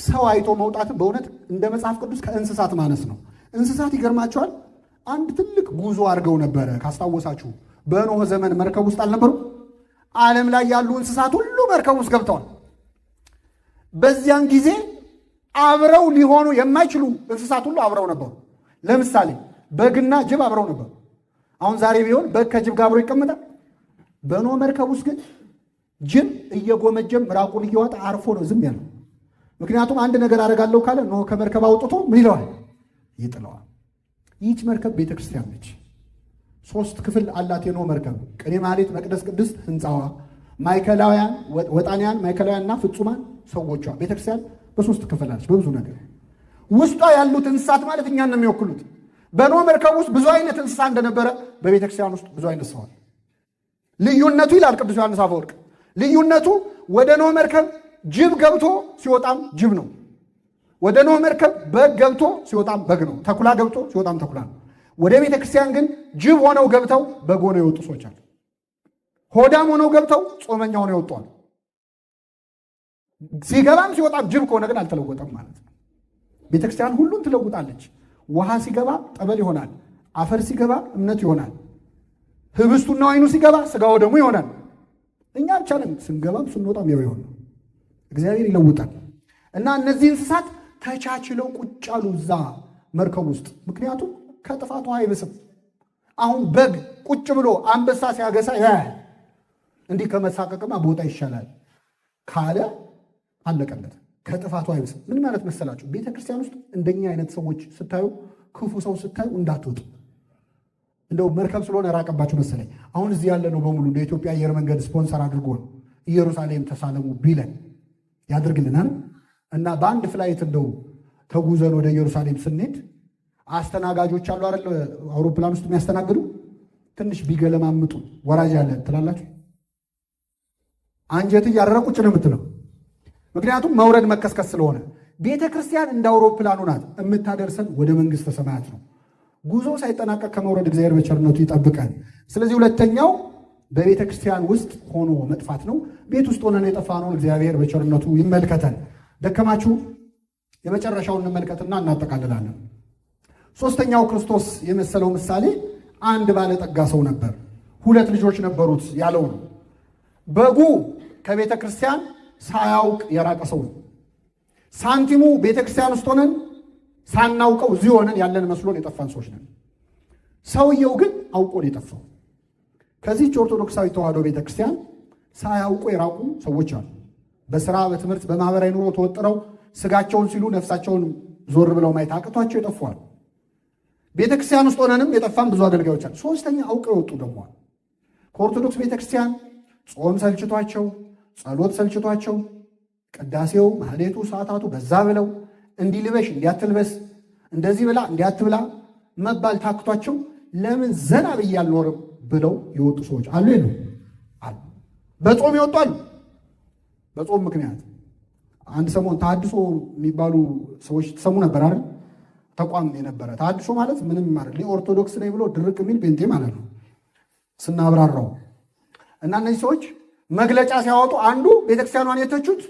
ሰው አይቶ መውጣት በእውነት እንደ መጽሐፍ ቅዱስ ከእንስሳት ማነስ ነው። እንስሳት ይገርማቸዋል። አንድ ትልቅ ጉዞ አድርገው ነበረ። ካስታወሳችሁ በኖህ ዘመን መርከብ ውስጥ አልነበሩ? ዓለም ላይ ያሉ እንስሳት ሁሉ መርከብ ውስጥ ገብተዋል። በዚያን ጊዜ አብረው ሊሆኑ የማይችሉ እንስሳት ሁሉ አብረው ነበሩ። ለምሳሌ በግና ጅብ አብረው ነበሩ። አሁን ዛሬ ቢሆን በግ ከጅብ ጋር አብሮ ይቀመጣል? በኖህ መርከብ ውስጥ ግን ጅብ እየጎመጀም ራቁን እየዋጠ አርፎ ነው ዝም ያለው። ምክንያቱም አንድ ነገር አደርጋለሁ ካለ ኖህ ከመርከብ አውጥቶ ምን ይለዋል? ይጥለዋል። ይህች መርከብ ቤተ ክርስቲያን ነች። 3 ክፍል አላት የኖህ መርከብ። ቅኔ ማኅሌት፣ መቅደስ ቅድስት ህንፃዋ፣ ማዕከላውያን ወጣንያን፣ ማዕከላውያንና ፍጹማን ሰዎቿ። ቤተ ክርስቲያን በ3 ክፍል አለች። በብዙ ነገር ውስጧ ያሉት እንስሳት ማለት እኛን ነው የሚወክሉት። በኖህ መርከብ ውስጥ ብዙ አይነት እንስሳ እንደነበረ በቤተ ክርስቲያን ውስጥ ብዙ አይነት ሰው አለ። ልዩነቱ ይላል ቅዱስ ዮሐንስ አፈወርቅ፣ ልዩነቱ ወደ ኖህ መርከብ ጅብ ገብቶ ሲወጣም ጅብ ነው። ወደ ኖህ መርከብ በግ ገብቶ ሲወጣም በግ ነው። ተኩላ ገብቶ ሲወጣም ተኩላ ነው። ወደ ቤተ ክርስቲያን ግን ጅብ ሆነው ገብተው በግ ሆነው የወጡ ሰዎች አሉ። ሆዳም ሆነው ገብተው ጾመኛ ሆነው ይወጣሉ። ሲገባም ሲወጣም ጅብ ከሆነ ግን አልተለወጠም ማለት ነው። ቤተክርስቲያን ሁሉን ትለውጣለች። ውሃ ሲገባ ጠበል ይሆናል። አፈር ሲገባ እምነት ይሆናል። ህብስቱና ወይኑ ሲገባ ስጋው ደግሞ ይሆናል። እኛ ብቻ ነን ስንገባም ስንወጣም ያው ይሆናል። እግዚአብሔር ይለውጣል። እና እነዚህ እንስሳት ተቻችለው ቁጭ አሉ እዛ መርከብ ውስጥ። ምክንያቱም ከጥፋቱ አይብስም። አሁን በግ ቁጭ ብሎ አንበሳ ሲያገሳ ያያል። እንዲህ ከመሳቀቅማ ቦታ ይሻላል ካለ አለቀለት። ከጥፋቱ አይብስም። ምን ማለት መሰላችሁ? ቤተ ክርስቲያን ውስጥ እንደኛ አይነት ሰዎች ስታዩ፣ ክፉ ሰው ስታዩ እንዳትወጡ። እንደው መርከብ ስለሆነ ራቀባችሁ መሰለኝ። አሁን እዚህ ያለ ነው በሙሉ እንደ ኢትዮጵያ አየር መንገድ ስፖንሰር አድርጎ ነው ኢየሩሳሌም ተሳለሙ ቢለን ያደርግልናል። እና በአንድ ፍላይት እንደው ተጉዘን ወደ ኢየሩሳሌም ስንሄድ አስተናጋጆች አሉ አይደል? አውሮፕላን ውስጥ የሚያስተናግዱ ትንሽ ቢገለማምጡ ወራጅ ያለ ትላላችሁ፣ አንጀት እያረረ ቁጭ ነው የምትለው። ምክንያቱም መውረድ መከስከስ ስለሆነ። ቤተ ክርስቲያን እንደ አውሮፕላኑ ናት፣ የምታደርሰን ወደ መንግሥተ ሰማያት ነው። ጉዞ ሳይጠናቀቅ ከመውረድ እግዚአብሔር በቸርነቱ ይጠብቀን። ስለዚህ ሁለተኛው በቤተ ክርስቲያን ውስጥ ሆኖ መጥፋት ነው። ቤት ውስጥ ሆነን የጠፋነውን እግዚአብሔር በቸርነቱ ይመልከተን። ደከማችሁ? የመጨረሻውን እንመልከትና እናጠቃልላለን። ሦስተኛው ክርስቶስ የመሰለው ምሳሌ አንድ ባለጠጋ ሰው ነበር፣ 2 ልጆች ነበሩት ያለው ነው። በጉ ከቤተ ክርስቲያን ሳያውቅ የራቀ ሰው ነው። ሳንቲሙ ቤተ ክርስቲያን ውስጥ ሆነን ሳናውቀው እዚህ ሆነን ያለን መስሎን የጠፋን ሰዎች ነን። ሰውየው ግን አውቆ ነው የጠፋው። ከዚህች ኦርቶዶክሳዊ ተዋሕዶ ቤተ ክርስቲያን ሳያውቁ የራቁ ሰዎች አሉ። በስራ በትምህርት በማህበራዊ ኑሮ ተወጥረው ስጋቸውን ሲሉ ነፍሳቸውን ዞር ብለው ማየት አቅቷቸው የጠፏል። ቤተ ክርስቲያን ውስጥ ሆነንም የጠፋን ብዙ አገልጋዮች አሉ። ሶስተኛ አውቀው የወጡ ደግሞ አሉ። ከኦርቶዶክስ ቤተ ክርስቲያን ጾም ሰልችቷቸው፣ ጸሎት ሰልችቷቸው፣ ቅዳሴው ማህሌቱ ሰዓታቱ በዛ ብለው እንዲህ ልበሽ እንዲያትልበስ እንደዚህ ብላ እንዲያትብላ መባል ታክቷቸው ለምን ዘና ብዬ አልኖርም ብለው የወጡ ሰዎች አሉ። የሉ አሉ። በጾም ይወጡ አሉ። በጾም ምክንያት አንድ ሰሞን ተሐድሶ የሚባሉ ሰዎች ትሰሙ ነበር አይደል? ተቋም የነበረ ተሐድሶ ማለት ምንም ማለት ኦርቶዶክስ ነኝ ብሎ ድርቅ የሚል ጴንጤ ማለት ነው ስናብራራው። እና እነዚህ ሰዎች መግለጫ ሲያወጡ አንዱ ቤተክርስቲያኗን የተቹት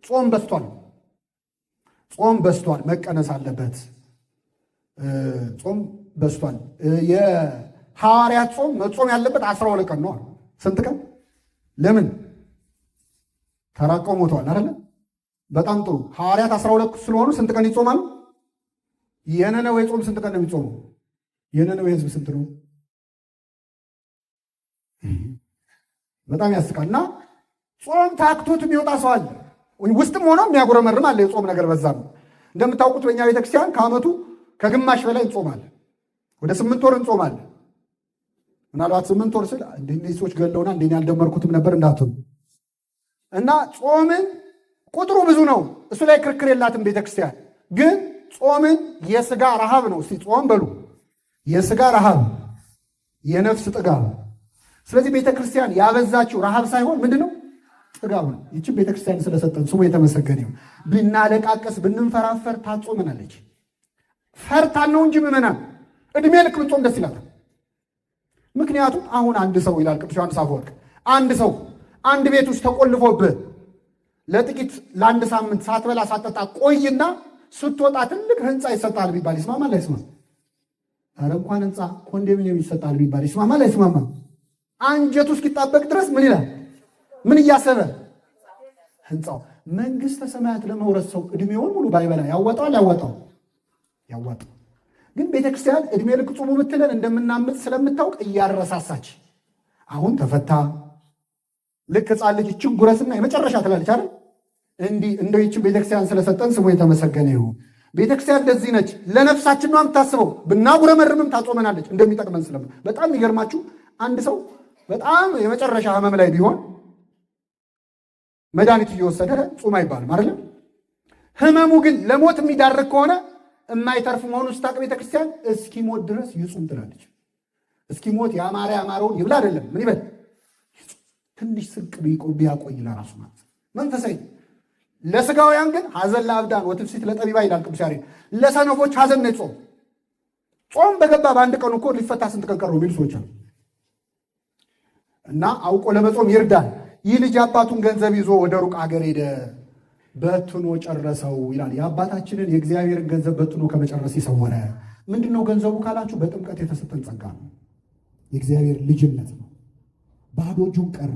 ጾም በስቷል፣ ጾም በስቷል፣ መቀነስ አለበት፣ ጾም በስቷል። የሐዋርያት ጾም መጾም ያለበት 12 ቀን ነው። ስንት ቀን? ለምን ተራቀው ሞተዋል አይደለ? በጣም ጥሩ። ሐዋርያት 12 ስለሆኑ ስንት ቀን ይጾማሉ? የነነዌ ጾም ስንት ቀን ነው የሚጾመው? የነነዌ ህዝብ ስንት ነው? በጣም ያስቃል። እና ጾም ታክቶት የሚወጣ ሰው አለ፣ ውስጥም ሆኖ የሚያጉረመርም አለ። የጾም ነገር በዛ ነው። እንደምታውቁት በእኛ ቤተክርስቲያን ከዓመቱ ከግማሽ በላይ እንጾማለን። ወደ 8 ወር እንጾማለን። ምናልባት 8 ወር ስል እንደዚህ ሰዎች ገለውና እንደኔ ያልደመርኩትም ነበር እንዳትሉ። እና ጾምን ቁጥሩ ብዙ ነው፣ እሱ ላይ ክርክር የላትም ቤተክርስቲያን። ግን ጾምን የስጋ ረሃብ ነው። እስቲ ጾም በሉ። የስጋ ረሃብ፣ የነፍስ ጥጋብ። ስለዚህ ቤተክርስቲያን ያበዛችው ረሃብ ሳይሆን ምንድነው? ጥጋብ ነው። ይህች ቤተክርስቲያን ስለሰጠን ስሙ የተመሰገነ ይሁን። ብናለቃቀስ ብንንፈራፈር ታጾመናለች። ፈርታን ነው እንጂ ምዕመናን እድሜ ልክ ብትጾም ደስ ይላታል። ምክንያቱም አሁን አንድ ሰው ይላል ቅዱስ ዮሐንስ አፈወርቅ፣ አንድ ሰው አንድ ቤት ውስጥ ተቆልፎብህ ለጥቂት ለአንድ ሳምንት ሳትበላ ሳትጠጣ ቆይና ስትወጣ ትልቅ ህንፃ ይሰጣል ቢባል ይስማማል አይስማም? ኧረ እንኳን ህንፃ ኮንዶሚኒየም ይሰጣል ቢባል ይስማማል አይስማማም? አንጀቱ እስኪጣበቅ ድረስ ምን ይላል? ምን እያሰበ? ህንፃው። መንግስተ ሰማያት ለመውረስ ሰው እድሜውን ሙሉ ባይበላ ያዋጣዋል? ያዋጣው። ግን ቤተክርስቲያን እድሜ ልክ ጾሙ ብትለን እንደምናምጥ ስለምታውቅ እያረሳሳች አሁን ተፈታ ልክ ህፃን ልጅ እችን ጉረስና የመጨረሻ ትላለች አይደል? እንዲህ እንደው ይችን ቤተክርስቲያን ስለሰጠን ስሙ የተመሰገነ ይሁን። ቤተክርስቲያን እንደዚህ ነች። ለነፍሳችን ነው የምታስበው። ብናጉረመርምም ታጾመናለች እንደሚጠቅመን ስለምን። በጣም የሚገርማችሁ አንድ ሰው በጣም የመጨረሻ ህመም ላይ ቢሆን መድኃኒት እየወሰደ ጾም አይባልም አይደለም። ህመሙ ግን ለሞት የሚዳርግ ከሆነ የማይተርፍ መሆኑን ስታቅ ቤተክርስቲያን እስኪሞት ድረስ ይጹም ትላለች። እስኪሞት ያማረውን ይብላ አይደለም፣ ምን ይበል? ትንሽ ስንቅ ቢያቆይ ለራሱ ማለት መንፈሳዊ። ለስጋውያን ግን ሐዘን ለአብዳን ወትፍሲት ለጠቢባ ይላል ቅዱስ ያሬድ። ለሰነፎች ሐዘን ነው ጾም። ጾም በገባ በአንድ ቀን እኮ ሊፈታ ስንት ቀን ቀረው የሚሉ ሰዎች አሉ። እና አውቆ ለመጾም ይርዳል። ይህ ልጅ አባቱን ገንዘብ ይዞ ወደ ሩቅ አገር ሄደ፣ በትኖ ጨረሰው ይላል። የአባታችንን የእግዚአብሔርን ገንዘብ በትኖ ከመጨረስ ይሰወረ። ምንድን ነው ገንዘቡ ካላችሁ፣ በጥምቀት የተሰጠን ጸጋ ነው። የእግዚአብሔር ልጅነት ነው። ባዶ እጁን ቀረ።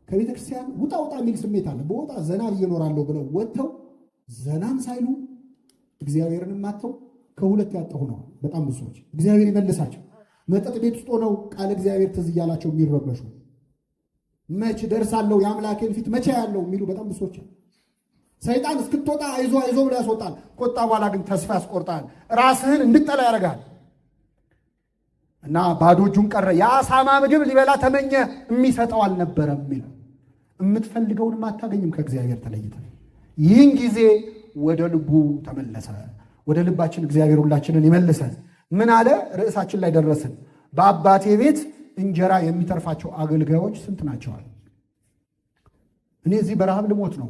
ከቤተ ክርስቲያን ውጣ የሚል ስሜት አለ። በወጣ ዘና እየኖራለሁ ብለው ወጥተው ዘናም ሳይሉ እግዚአብሔርን ማተው ከሁለት ያጣ ሆነዋል። በጣም ብዙ ሰዎች እግዚአብሔር ይመልሳቸው። መጠጥ ቤት ውስጥ ሆነው ቃል እግዚአብሔር ትዝ እያላቸው የሚረበሹ፣ መች ደርሳለሁ የአምላኬን ፊት መቼ ያለው የሚሉ በጣም ብዙ ሰዎች። ሰይጣን እስክትወጣ አይዞ ብሎ ያስወጣል። ከወጣ በኋላ ግን ተስፋ ያስቆርጣል። ራስህን እንድጠላ ያደርጋል። እና ባዶ እጁን ቀረ። የአሳማ ምግብ ሊበላ ተመኘ፣ የሚሰጠው አልነበረም የሚለው። የምትፈልገውንም አታገኝም ከእግዚአብሔር ተለይተ። ይህን ጊዜ ወደ ልቡ ተመለሰ። ወደ ልባችን እግዚአብሔር ሁላችንን ይመልሰን። ምን አለ? ርዕሳችን ላይ ደረስን። በአባቴ ቤት እንጀራ የሚተርፋቸው አገልጋዮች ስንት ናቸዋል? እኔ እዚህ በረሃብ ልሞት ነው።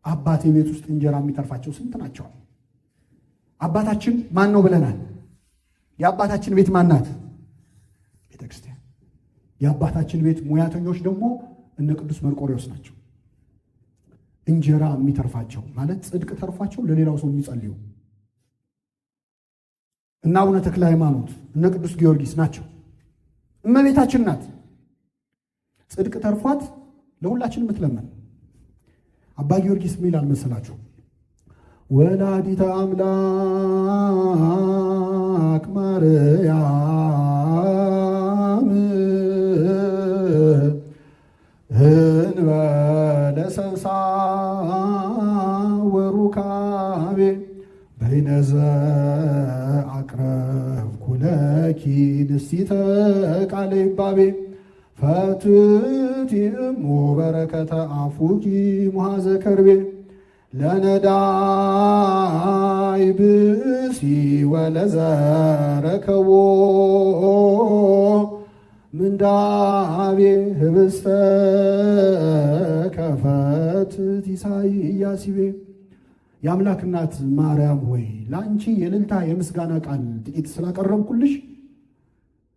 አባቴ ቤት ውስጥ እንጀራ የሚተርፋቸው ስንት ናቸዋል? አባታችን ማን ነው ብለናል። የአባታችን ቤት ማናት? ቤተ ክርስቲያን። የአባታችን ቤት ሙያተኞች ደግሞ እነ ቅዱስ መርቆሬዎስ ናቸው። እንጀራ የሚተርፋቸው ማለት ጽድቅ ተርፏቸው ለሌላው ሰው የሚጸልዩ እና አቡነ ተክለ ሃይማኖት እነ ቅዱስ ጊዮርጊስ ናቸው። እመቤታችን ናት ጽድቅ ተርፏት ለሁላችን የምትለመን። አባ ጊዮርጊስ ምን ይላል መሰላችሁ? ወላዲተ አምላክ ማርያም እንበለ ሰብሳ ወሩካቤ በይነዘ አቅረብኩ ለኪ ንስቲተ ቃለ ይባቤ ፈትቲእሙ በረከተ አፉኪ ሙሐዘ ከርቤ ለነዳይ ብሲ ወለዘረከቦ ምንዳቤ ህብስተ ከፈትት ኢሳይያሲቤ። የአምላክ እናት ማርያም ሆይ ለአንቺ የእልልታ የምስጋና ቃል ጥቂት ስላቀረብኩልሽ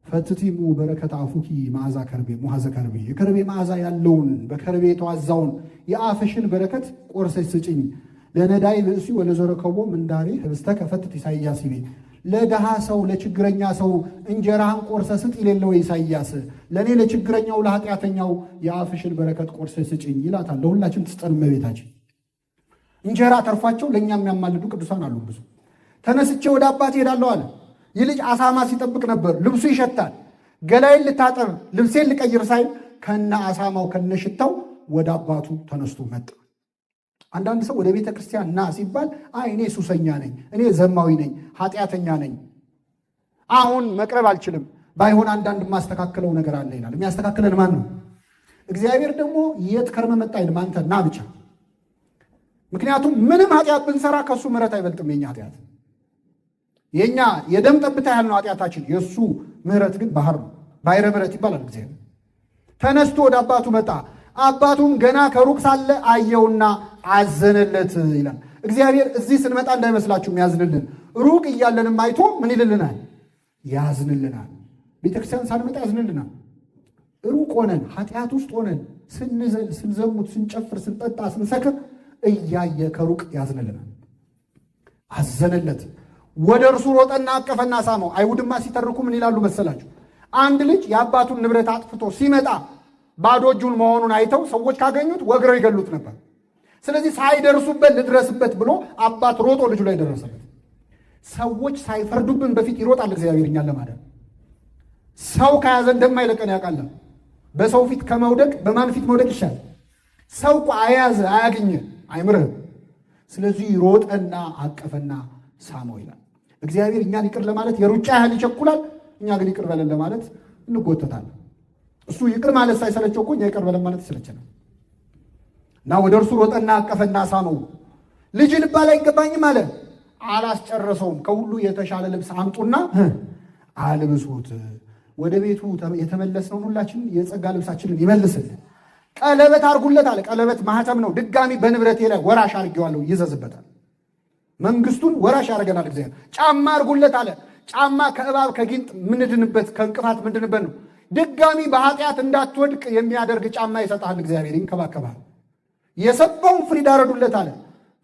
ፈትቲሙ በረከተ አፉኪ መዓዛ ከርቤ ሙሐዘ ከርቤ፣ የከርቤ መዓዛ ያለውን በከርቤ የተዋዛውን የአፍሽን በረከት ቆርሰሽ ስጭኝ። ለነዳይ ብእሲ ወለዘረከቦ ምንዳቤ ህብስተ ከፈትት ኢሳይያሲቤ፣ ለድሃ ሰው ለችግረኛ ሰው እንጀራህን ቆርሰ ስጥ የሌለው ኢሳይያስ፣ ለእኔ ለችግረኛው ለኃጢአተኛው የአፍሽን በረከት ቆርሰሽ ስጭኝ ይላታል። ለሁላችን ትስጠን እመቤታችን። እንጀራ ተርፏቸው ለእኛ የሚያማልዱ ቅዱሳን አሉ ብዙ። ተነስቼ ወደ አባቴ ሄዳለሁ አለ። ይህ ልጅ አሳማ ሲጠብቅ ነበር። ልብሱ ይሸታል። ገላይን ልታጠብ ልብሴን ልቀይር ሳይል ከነ አሳማው ከነ ሽታው ወደ አባቱ ተነስቶ መጣ። አንዳንድ ሰው ወደ ቤተ ክርስቲያን ና ሲባል እኔ ሱሰኛ ነኝ፣ እኔ ዘማዊ ነኝ፣ ኃጢአተኛ ነኝ፣ አሁን መቅረብ አልችልም፣ ባይሆን አንዳንድ የማስተካከለው ነገር አለ ይላል። የሚያስተካክለን ማን ነው? እግዚአብሔር ደግሞ የት ከርመ መጣ ይልም፣ አንተ ና ብቻ። ምክንያቱም ምንም ኃጢአት ብንሰራ ከእሱ ምሕረት አይበልጥም። የኛ ኃጢአት የኛ የደም ጠብታ ያልነው ኃጢአታችን፣ የእሱ ምሕረት ግን ባህር ነው። ባሕረ ምሕረት ይባላል እግዚአብሔር። ተነስቶ ወደ አባቱ መጣ። አባቱም ገና ከሩቅ ሳለ አየውና አዘነለት ይላል። እግዚአብሔር እዚህ ስንመጣ እንዳይመስላችሁ ያዝንልን። ሩቅ እያለንም አይቶ ምን ይልልናል? ያዝንልናል። ቤተክርስቲያን ሳንመጣ ያዝንልናል። ሩቅ ሆነን ኃጢአት ውስጥ ሆነን ስንዘል፣ ስንዘሙት፣ ስንጨፍር፣ ስንጠጣ፣ ስንሰክር እያየ ከሩቅ ያዝንልናል። አዘነለት። ወደ እርሱ ሮጠና አቀፈና ሳመው። አይሁድማ ሲተርኩ ምን ይላሉ መሰላችሁ? አንድ ልጅ የአባቱን ንብረት አጥፍቶ ሲመጣ ባዶ እጁን መሆኑን አይተው ሰዎች ካገኙት ወግረው ይገሉት ነበር። ስለዚህ ሳይደርሱበት ልድረስበት ብሎ አባት ሮጦ ልጁ ላይ ደረሰበት። ሰዎች ሳይፈርዱብን በፊት ይሮጣል እግዚአብሔር እኛን ለማዳን። ሰው ከያዘ እንደማይለቀን ያውቃል። በሰው ፊት ከመውደቅ በማን ፊት መውደቅ ይሻል? ሰው እኮ አያዘ አያገኘ አይምርህም። ስለዚህ ሮጠና አቀፈና ሳመው ይላል። እግዚአብሔር እኛን ይቅር ለማለት የሩጫ ያህል ይቸኩላል። እኛ ግን ይቅር በለን ለማለት እንጎተታለን። እሱ ይቅር ማለት ሳይሰለቸው እኮ እኛ ይቅር በለን ማለት ይሰለቸናል። እና ወደ እርሱ ሮጠና አቀፈና ሳመው። ልጅ ልባል አይገባኝም አለ። አላስጨረሰውም። ከሁሉ የተሻለ ልብስ አምጡና አልብሱት። ወደ ቤቱ የተመለስነውን ሁላችን የጸጋ ልብሳችንን ይመልስልን። ቀለበት አድርጉለት አለ። ቀለበት ማህተም ነው። ድጋሚ በንብረቴ ላይ ወራሽ አድርጌዋለሁ፣ ይዘዝበታል። መንግስቱን ወራሽ ያደርገናል እግዚአብሔር። ጫማ አድርጉለት አለ። ጫማ ከእባብ ከጊንጥ ምንድንበት ከእንቅፋት ምንድንበት ነው። ድጋሚ በኃጢአት እንዳትወድቅ የሚያደርግ ጫማ ይሰጣል እግዚአብሔር፣ ይንከባከባል። የሰባውን ፍሪዳ ረዱለት አለ።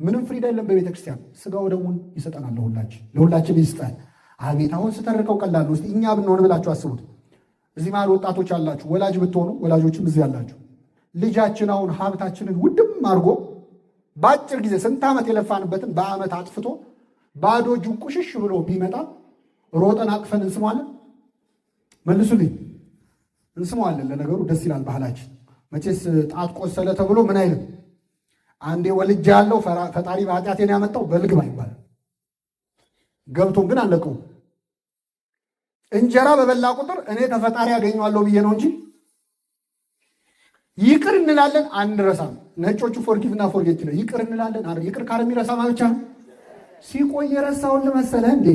ምንም ፍሪዳ የለም በቤተ ክርስቲያን። ስጋው ደሙን ይሰጠናል፣ ለሁላችን ይስጣል። አቤት አሁን ስተርከው ቀላል ነው። እስቲ እኛ ብንሆን ብላችሁ አስቡት። እዚህ መሃል ወጣቶች አላችሁ፣ ወላጅ ብትሆኑ ወላጆችም እዚህ ያላችሁ፣ ልጃችን አሁን ሀብታችንን ውድም አድርጎ በአጭር ጊዜ ስንት ዓመት የለፋንበትን በዓመት አጥፍቶ ባዶ እጁን ቁሽሽ ብሎ ቢመጣ ሮጠን አቅፈን እንስመዋለን? መልሱልኝ። እንስመዋለን። ለነገሩ ደስ ይላል ባህላችን። መቼስ ጣት ቆሰለ ተብሎ ምን አይልም። አንዴ ወልጃ ያለው ፈጣሪ በኃጢአቴን ያመጣው በልግባ ይባላል። ገብቶን ግን አለቀው። እንጀራ በበላ ቁጥር እኔ ተፈጣሪ ያገኘዋለሁ ብዬ ነው እንጂ ይቅር እንላለን አንረሳም። ነጮቹ ፎርጊቭ እና ፎርጌት ነው። ይቅር እንላለን። ይቅር ካለ የሚረሳ ብቻ ነው። ሲቆይ የረሳውን ለመሰለ እንዴ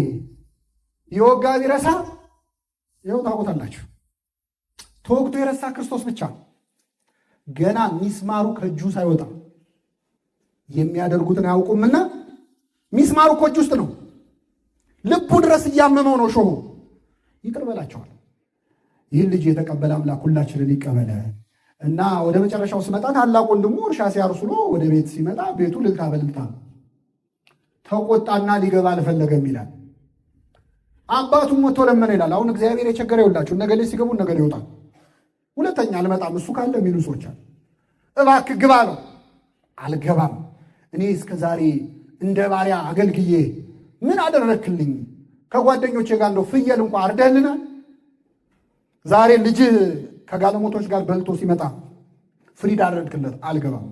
የወጋ ቢረሳ ይኸው ታውቁታላችሁ። ተወግቶ የረሳ ክርስቶስ ብቻ ነው። ገና ሚስማሩ ከእጁ ሳይወጣ የሚያደርጉትን አያውቁምና ሚስማሩ ከእጁ ውስጥ ነው። ልቡ ድረስ እያመመው ነው ሾሁ። ይቅር በላቸዋል። ይህን ልጅ የተቀበለ አምላክ ሁላችንን ይቀበለ እና ወደ መጨረሻው ስመጣ ታላቅ ወንድሙ እርሻ ሲያርሱሎ ወደ ቤት ሲመጣ ቤቱ ልልታ በልልታ ተቆጣና ሊገባ አልፈለገም ይላል። አባቱም ሞቶ ለመነ ይላል። አሁን እግዚአብሔር የቸገረ ይውላችሁ ነገሌ ሲገቡ ነገሌ ይወጣል። ሁለተኛ አልመጣም እሱ ካለ የሚሉ ሰዎች አሉ። እባክህ ግባ ነው። አልገባም። እኔ እስከ ዛሬ እንደ ባሪያ አገልግዬ ምን አደረክልኝ? ከጓደኞቼ ጋር እንደው ፍየል እንኳ አርደህልናል። ዛሬ ልጅህ ከጋለሞቶች ጋር በልቶ ሲመጣ ፍሪዳ አደረግክለት። አልገባም።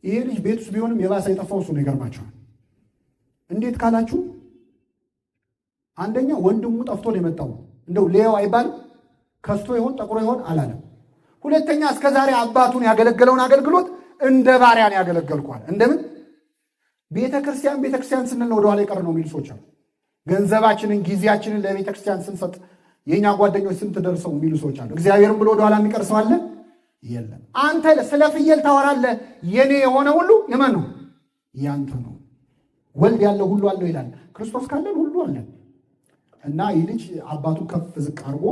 ይሄ ልጅ ቤት ውስጥ ቢሆንም የባሰ የጠፋው እሱ ነው። ይገርማቸዋል። እንዴት ካላችሁ አንደኛ ወንድሙ ጠፍቶ ነው የመጣው። እንደው ሌላው አይባልም ከስቶ ይሆን ጠቁሮ ይሆን አላለም። ሁለተኛ እስከ ዛሬ አባቱን ያገለገለውን አገልግሎት እንደ ባሪያን ያገለገልኳል። እንደምን ቤተክርስቲያን ስንል ወደኋላ የቀር ነው የሚሉ ሰዎች አሉ። ገንዘባችንን ጊዜያችንን ለቤተክርስቲያን ስንሰጥ የእኛ ጓደኞች ስንት ደርሰው የሚሉ ሰዎች አሉ። እግዚአብሔርን ብሎ ወደኋላ የሚቀር ሰው አለ? የለም። አንተ ስለ ፍየል ታወራለህ። የኔ የሆነ ሁሉ የማን ነው? ያንተ ነው። ወልድ ያለው ሁሉ አለው ይላል። ክርስቶስ ካለን ሁሉ አለን። እና ይህ ልጅ አባቱ ከፍ ዝቅ አድርጎ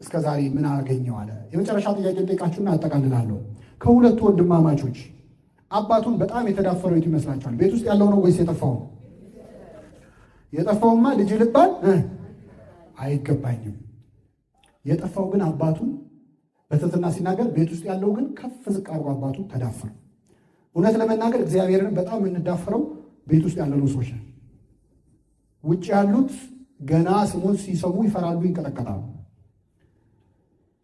እስከ ዛሬ ምን አገኘው አለ። የመጨረሻ ጥያቄ ጠይቃችሁና አጠቃልላለሁ። ከሁለቱ ወንድማማቾች አባቱን በጣም የተዳፈረው የቱ ይመስላችኋል? ቤት ውስጥ ያለው ነው ወይስ የጠፋው? የጠፋውማ ልጅ ልባል አይገባኝም። የጠፋው ግን አባቱን በትህትና ሲናገር፣ ቤት ውስጥ ያለው ግን ከፍ ዝቅ አድርጎ አባቱ ተዳፈረ። እውነት ለመናገር እግዚአብሔርን በጣም የምንዳፈረው ቤት ውስጥ ያለነው ሰዎች ነው። ውጭ ያሉት ገና ስሙን ሲሰሙ ይፈራሉ፣ ይንቀጠቀጣሉ።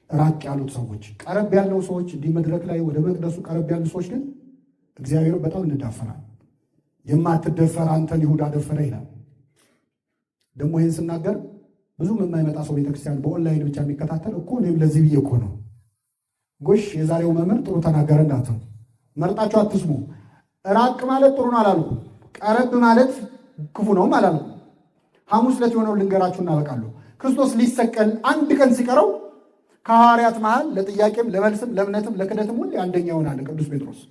ራቅ ያሉት ሰዎች፣ ቀረብ ያለው ሰዎች፣ እንዲህ መድረክ ላይ ወደ መቅደሱ ቀረብ ያሉ ሰዎች ግን እግዚአብሔርን በጣም እንዳፈራል። የማትደፈር አንተን ይሁዳ ደፈረ ይላል። ደግሞ ይህን ስናገር ብዙም የማይመጣ ሰው ቤተክርስቲያን በኦንላይን ብቻ የሚከታተል እኮ እኔም ለዚህ ብዬ እኮ ነው። ጎሽ የዛሬው መምህር ጥሩ ተናገረ እንዳትሉ፣ መርጣችሁ አትስሙ። ራቅ ማለት ጥሩ ነው አላልኩም። ቀረብ ማለት ክፉ ነውም አላልኩም። ሐሙስ ዕለት የሆነው ልንገራችሁ እናበቃለሁ። ክርስቶስ ሊሰቀል አንድ ቀን ሲቀረው ከሐዋርያት መሃል ለጥያቄም ለመልስም ለእምነትም ለክደትም ሁሉ አንደኛ ይሆናል። ቅዱስ ጴጥሮስ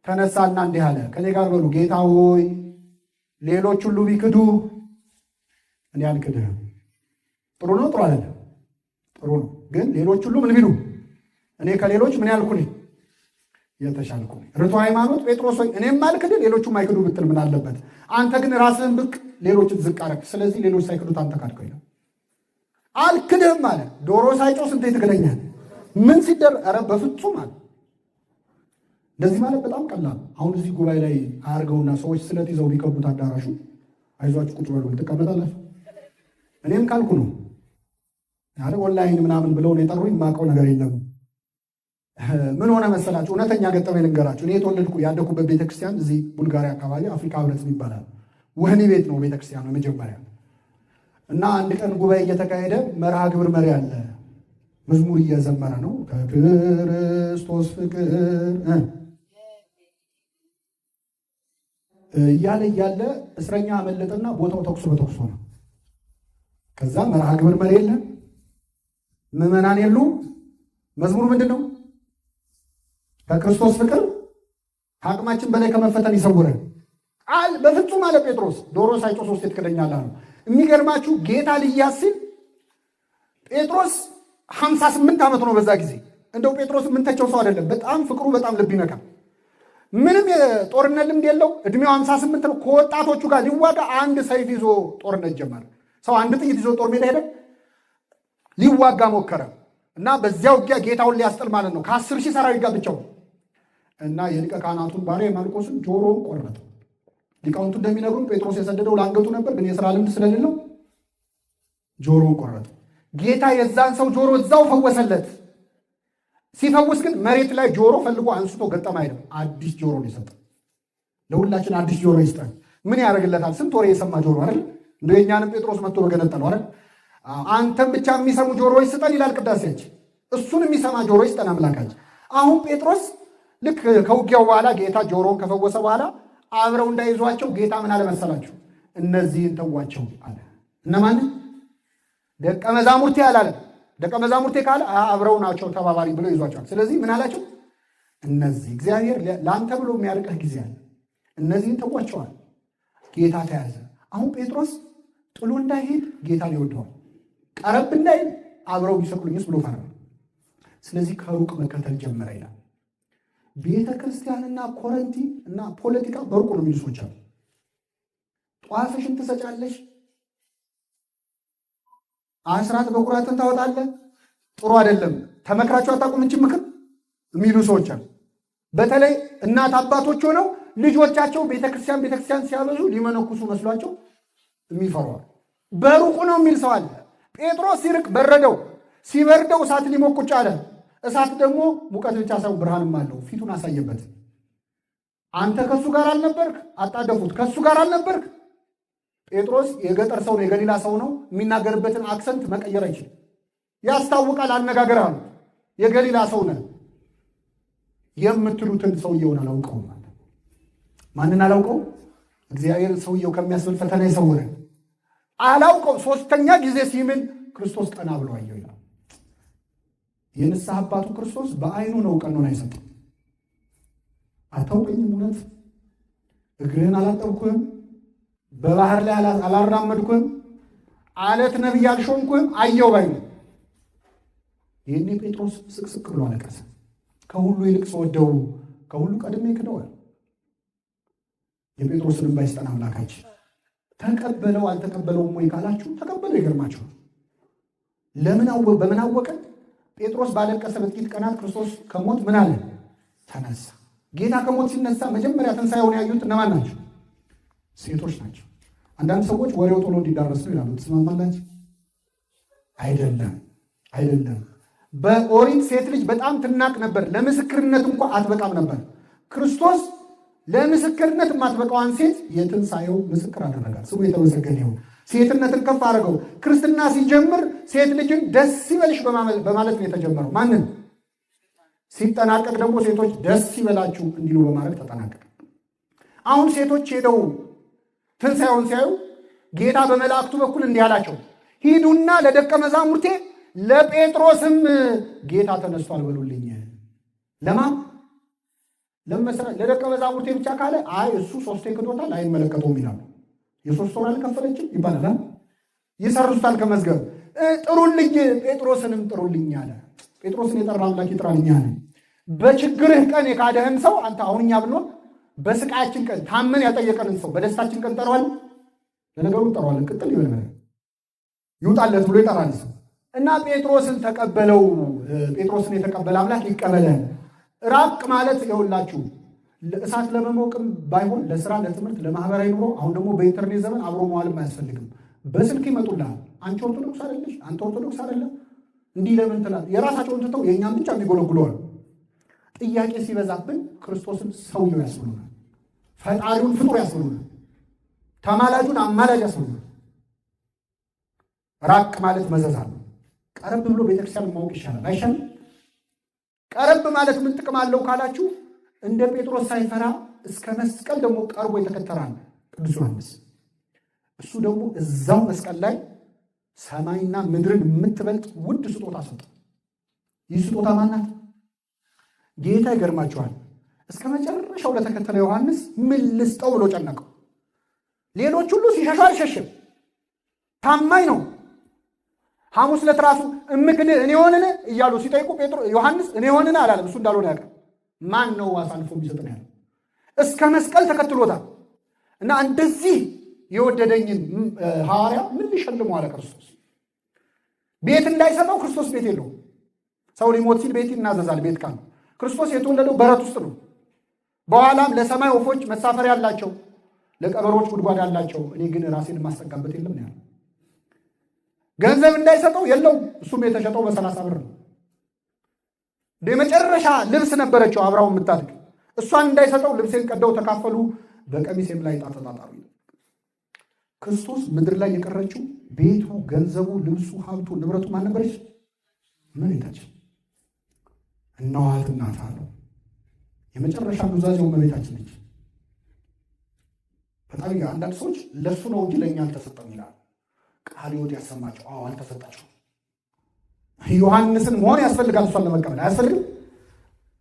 ተነሳና እንዲህ አለ፣ ከኔ ጋር በሉ፣ ጌታ ሆይ ሌሎች ሁሉ ቢክዱ እኔ አልክድህም። ጥሩ ነው? ጥሩ አይደለም? ጥሩ ነው። ግን ሌሎች ሁሉ ምን ቢሉ እኔ ከሌሎች ምን ያልኩ ነኝ? የተሻልኩ ነኝ። ርቱ ሃይማኖት ጴጥሮስ ሆይ እኔም አልክድህ ሌሎቹም አይክዱ ብትል ምን አለበት? አንተ ግን ራስህን ብቅ ሌሎችን ዝቅ አደረግ። ስለዚህ ሌሎች ሳይክዱት አንተ ካድከው ይላል። አልክድህም አለ። ዶሮ ሳይጮህ ስንቴ ትክደኛለህ? ምን ሲደረግ? ኧረ በፍጹም አለ። እንደዚህ ማለት በጣም ቀላል። አሁን እዚህ ጉባኤ ላይ አያርገውና ሰዎች ስለት ይዘው ቢከቡት አዳራሹ አይዟችሁ ቁጭ በሉ ትቀመጣላችሁ። እኔም ካልኩ ነው ያለ ኦንላይን ምናምን ብለው ነው የጠሩኝ። የማውቀው ነገር የለም። ምን ሆነ መሰላችሁ? እውነተኛ ገጠመኝ ልንገራችሁ። እኔ የተወለድኩ ያደኩበት ቤተክርስቲያን እዚህ ቡልጋሪያ አካባቢ አፍሪካ ህብረት ይባላል። ወህኒ ቤት ነው ቤተክርስቲያኑ መጀመሪያ። እና አንድ ቀን ጉባኤ እየተካሄደ መርሃ ግብር መሪ አለ። መዝሙር እየዘመረ ነው። ከክርስቶስ ፍቅር እያለ እስረኛ አመለጠና ቦታው ተኩስ በተኩስ ሆነ። ከዛ መርሃ ግብር መሪ የለ፣ ምዕመናን የሉ። መዝሙሩ ምንድን ነው? ከክርስቶስ ፍቅር ከአቅማችን በላይ ከመፈተን ይሰውረን በፍጹም አለ ጴጥሮስ። ዶሮ ሳይጮህ ሶስት ትክደኛለህ ነው። የሚገርማችሁ ጌታ ሊያዝ ሲል ጴጥሮስ 58 ዓመት ነው በዛ ጊዜ። እንደው ጴጥሮስ የምንተቸው ሰው አይደለም። በጣም ፍቅሩ በጣም ልብ ይነካል። ምንም የጦርነት ልምድ የለው። እድሜው 58 ነው። ከወጣቶቹ ጋር ሊዋጋ አንድ ሰይፍ ይዞ ጦርነት ጀመረ። ሰው አንድ ጥይት ይዞ ጦር ሜዳ ሄደ፣ ሊዋጋ ሞከረ እና በዚያ ውጊያ ጌታውን ሊያስጥል ማለት ነው ከ10 ሺህ ሰራዊት ጋር ብቻው እና የሊቀ ካህናቱን ባሪያ የማርቆስን ጆሮውን ቆረጠ። ሊቃውንቱ እንደሚነግሩን ጴጥሮስ የሰደደው ለአንገቱ ነበር፣ ግን የሥራ ልምድ ስለሌለው ጆሮውን ቆረጠ። ጌታ የዛን ሰው ጆሮ እዛው ፈወሰለት። ሲፈውስ ግን መሬት ላይ ጆሮ ፈልጎ አንስቶ ገጠም አይደለም፣ አዲስ ጆሮ ነው የሰጠው። ለሁላችን አዲስ ጆሮ ይስጠን። ምን ያደርግለታል? ስንት ወሬ የሰማ ጆሮ አይደል? እንደ የኛንም ጴጥሮስ መጥቶ በገነጠለው አይደል? አንተም ብቻ የሚሰሙ ጆሮዎች ስጠን ይላል ቅዳሴያችን። እሱን የሚሰማ ጆሮ ይስጠን አምላካችን። አሁን ጴጥሮስ ልክ ከውጊያው በኋላ ጌታ ጆሮውን ከፈወሰ በኋላ አብረው እንዳይዟቸው ጌታ ምን አለ መሰላችሁ? እነዚህን ተዋቸው አለ። እነማን? ደቀ መዛሙርቴ አላለም። ደቀ መዛሙርቴ ካለ አብረው ናቸው ተባባሪ ብሎ ይዟቸዋል። ስለዚህ ምን አላቸው? እነዚህ እግዚአብሔር ለአንተ ብሎ የሚያርቅህ ጊዜ አለ። እነዚህን ተዋቸዋል። ጌታ ተያዘ። አሁን ጴጥሮስ ጥሎ እንዳይሄድ ጌታን ይወደዋል። ቀረብ እንዳይል አብረው ቢሰቅሉኝስ ብሎ ፈራ። ስለዚህ ከሩቅ መከተል ጀመረ ይላል። ቤተ ክርስቲያንና ኮረንቲ እና ፖለቲካ በሩቁ ነው የሚሉ ሰዎች አሉ። ጧፍሽን ትሰጫለሽ፣ አስራት በኩራትን ታወጣለህ፣ ጥሩ አይደለም፣ ተመክራችሁ አታውቁም እንጂ ምክር የሚሉ ሰዎች አሉ። በተለይ እናት አባቶች ሆነው ልጆቻቸው ቤተክርስቲያን ሲያበዙ ሊመነኩሱ መስሏቸው የሚፈሯል። በሩቁ ነው የሚል ሰው አለ። ጴጥሮስ ሲርቅ በረደው፣ ሲበርደው እሳት ሊሞቅ ቁጭ አለ። እሳት ደግሞ ሙቀት ብቻ ሳይሆን ብርሃንም አለው። ፊቱን አሳየበት። አንተ ከሱ ጋር አልነበርክ? አጣደፉት። ከሱ ጋር አልነበርክ? ጴጥሮስ የገጠር ሰው ነው፣ የገሊላ ሰው ነው። የሚናገርበትን አክሰንት መቀየር አይችልም። ያስታውቃል አነጋገር አሉ። የገሊላ ሰው ነህ የምትሉትን ሰውየውን አላውቀውም ማለት ማንን አላውቀው? እግዚአብሔር ሰውየው ከሚያስብል ፈተና ይሰውረን። አላውቀው። ሶስተኛ ጊዜ ሲምን ክርስቶስ ቀና ብሎ አየው ይላል። የንስሐ አባቱ ክርስቶስ በአይኑ ነው ቀኖና አይሰጥም። አታውቀኝም? እውነት እግርህን አላጠብኩህም? በባህር ላይ አላራመድኩህም? አለት ነቢይ አልሾምኩህም? አየው ባይኑ። ይህኔ ጴጥሮስ ስቅስቅ ብሎ አለቀሰ። ከሁሉ ይልቅ ስወደው ከሁሉ ቀድሜ ክደዋል። የጴጥሮስን እንባ ይስጠን አምላካችን። ተቀበለው አልተቀበለውም ወይ ካላችሁ ተቀበለው። ይገርማችኋል። በምን አወቀ? ጴጥሮስ ባለቀሰ በጥቂት ቀናት ክርስቶስ ከሞት ምን አለ? ተነሳ። ጌታ ከሞት ሲነሳ መጀመሪያ ትንሣኤውን ያዩት እነማን ናቸው? ሴቶች ናቸው። አንዳንድ ሰዎች ወሬው ቶሎ እንዲዳረስ ነው ይላሉ። ትስማማላችሁ? አይደለም። በኦሪት ሴት ልጅ በጣም ትናቅ ነበር። ለምስክርነት እንኳ አትበቃም ነበር። ክርስቶስ ለምስክርነት የማትበቃዋን ሴት የትንሣኤው ምስክር አደረጋል። ስሙ የተመሰገነ ይሁን። ሴትነትን ከፍ አድርገው ክርስትና ሲጀምር ሴት ልጅን ደስ ይበልሽ በማለት ነው የተጀመረው። ማንን? ሲጠናቀቅ ደግሞ ሴቶች ደስ ይበላችሁ እንዲሉ በማለት ተጠናቀቀ። አሁን ሴቶች ሄደው ትንሣኤውን ሲያዩ ጌታ በመላእክቱ በኩል እንዲህ አላቸው፣ ሂዱና ለደቀ መዛሙርቴ ለጴጥሮስም ጌታ ተነስቷል በሉልኝ። ለማን? ለደቀ መዛሙርቴ ብቻ ካለ አይ እሱ ሶስቴ ክዶታል አይመለከተውም ይላሉ። የሶስት ወር አልከፈለችም ይባላል። ይሰርዙታል ከመዝገብ። ጥሩልኝ ጴጥሮስንም ጥሩልኝ አለ። ጴጥሮስን የጠራ አምላክ ይጥራልኝ አለ። በችግርህ ቀን የካደህን ሰው አንተ አሁን እኛ ብንሆን በስቃያችን ቀን ታመን ያጠየቀንን ሰው በደስታችን ቀን ጠራዋለን። ለነገሩ ጠራዋለን። ቅጥል ይውጣለት ብሎ ይጠራል ሰው እና ጴጥሮስን ተቀበለው። ጴጥሮስን የተቀበለ አምላክ ይቀበለን። ራቅ ማለት ይኸውላችሁ እሳት ለመሞቅም ባይሆን ለስራ፣ ለትምህርት፣ ለማህበራዊ ኑሮ አሁን ደግሞ በኢንተርኔት ዘመን አብሮ መዋልም አያስፈልግም። በስልክ ይመጡልሃል። አንቺ ኦርቶዶክስ አይደለሽ፣ አንተ ኦርቶዶክስ አይደለም እንዲህ ለምን ትላለህ? የራሳቸውን ትተው የእኛም ብቻ የሚጎለጉለዋል። ጥያቄ ሲበዛብን ክርስቶስን ሰውየው ያስብሉናል፣ ፈጣሪውን ፍጡር ያስብሉናል፣ ተማላጁን አማላጅ ያስብሉናል። ራቅ ማለት መዘዝ አለው። ቀረብ ብሎ ቤተክርስቲያን ማወቅ ይሻላል አይሻልም? ቀረብ ማለት ምን ጥቅም አለው ካላችሁ እንደ ጴጥሮስ ሳይፈራ እስከ መስቀል ደግሞ ቀርቦ የተከተላል ቅዱስ ዮሐንስ። እሱ ደግሞ እዛው መስቀል ላይ ሰማይና ምድርን የምትበልጥ ውድ ስጦታ ሰጠ። ይህ ስጦታ ማናት? ጌታ ይገርማችኋል፣ እስከ መጨረሻው ለተከተለ ዮሐንስ ምን ልስጠው ብሎ ጨነቀው። ሌሎች ሁሉ ሲሸሹ አልሸሽም፣ ታማኝ ነው። ሐሙስ ዕለት ራሱ እምክን እኔ ሆንን እያሉ ሲጠይቁ ዮሐንስ እኔ ሆንን አላለም። እሱ እንዳልሆነ ያውቃል። ማን ነው አሳልፎ የሚሰጠን ያለው? እስከ መስቀል ተከትሎታል። እና እንደዚህ የወደደኝን ሐዋርያ ምን ሊሸልሙ አለ ክርስቶስ። ቤት እንዳይሰጠው ክርስቶስ ቤት የለውም። ሰው ሊሞት ሲል ቤት ይናዘዛል። ቤት ካለ ክርስቶስ የተወለደው በረት ውስጥ ነው። በኋላም ለሰማይ ወፎች መሳፈሪያ ያላቸው፣ ለቀበሮች ጉድጓድ ያላቸው፣ እኔ ግን ራሴን የማስጠጋበት የለም ነው ያለው። ገንዘብ እንዳይሰጠው የለውም። እሱም የተሸጠው በ30 ብር ነው። የመጨረሻ ልብስ ነበረችው አብራው የምታድግ፣ እሷን እንዳይሰጠው ልብሴን ቀደው ተካፈሉ፣ በቀሚሴም ላይ ዕጣ ተጣጣሉ። ክርስቶስ ምድር ላይ የቀረችው ቤቱ፣ ገንዘቡ፣ ልብሱ፣ ሀብቱ፣ ንብረቱ ማን ነበረች? እመቤታችን። እነኋት እናት አለው። የመጨረሻ ኑዛዜው እመቤታችን ነች። በጣም አንዳንድ ሰዎች ለእሱ ነው እንጂ ለእኛ አልተሰጠም ይላል። ቃለ ሕይወት ያሰማቸው። አዎ አልተሰጣቸው። ዮሐንስን መሆን ያስፈልጋል። እሷን ለመቀበል አያስፈልግም?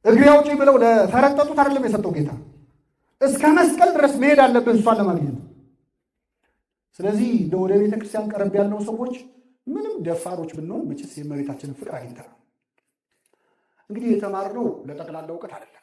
እግሬ አውጪ ብለው ለፈረጠጡት አይደለም የሰጠው ጌታ። እስከ መስቀል ድረስ መሄድ አለብን እሷን ለማግኘት። ስለዚህ ወደ ቤተ ክርስቲያን ቀረብ ያለው ሰዎች ምንም ደፋሮች ብንሆን መቼስ የእመቤታችንን ፍቅር አግኝተናል። እንግዲህ የተማርነው ለጠቅላላ እውቀት አይደለም።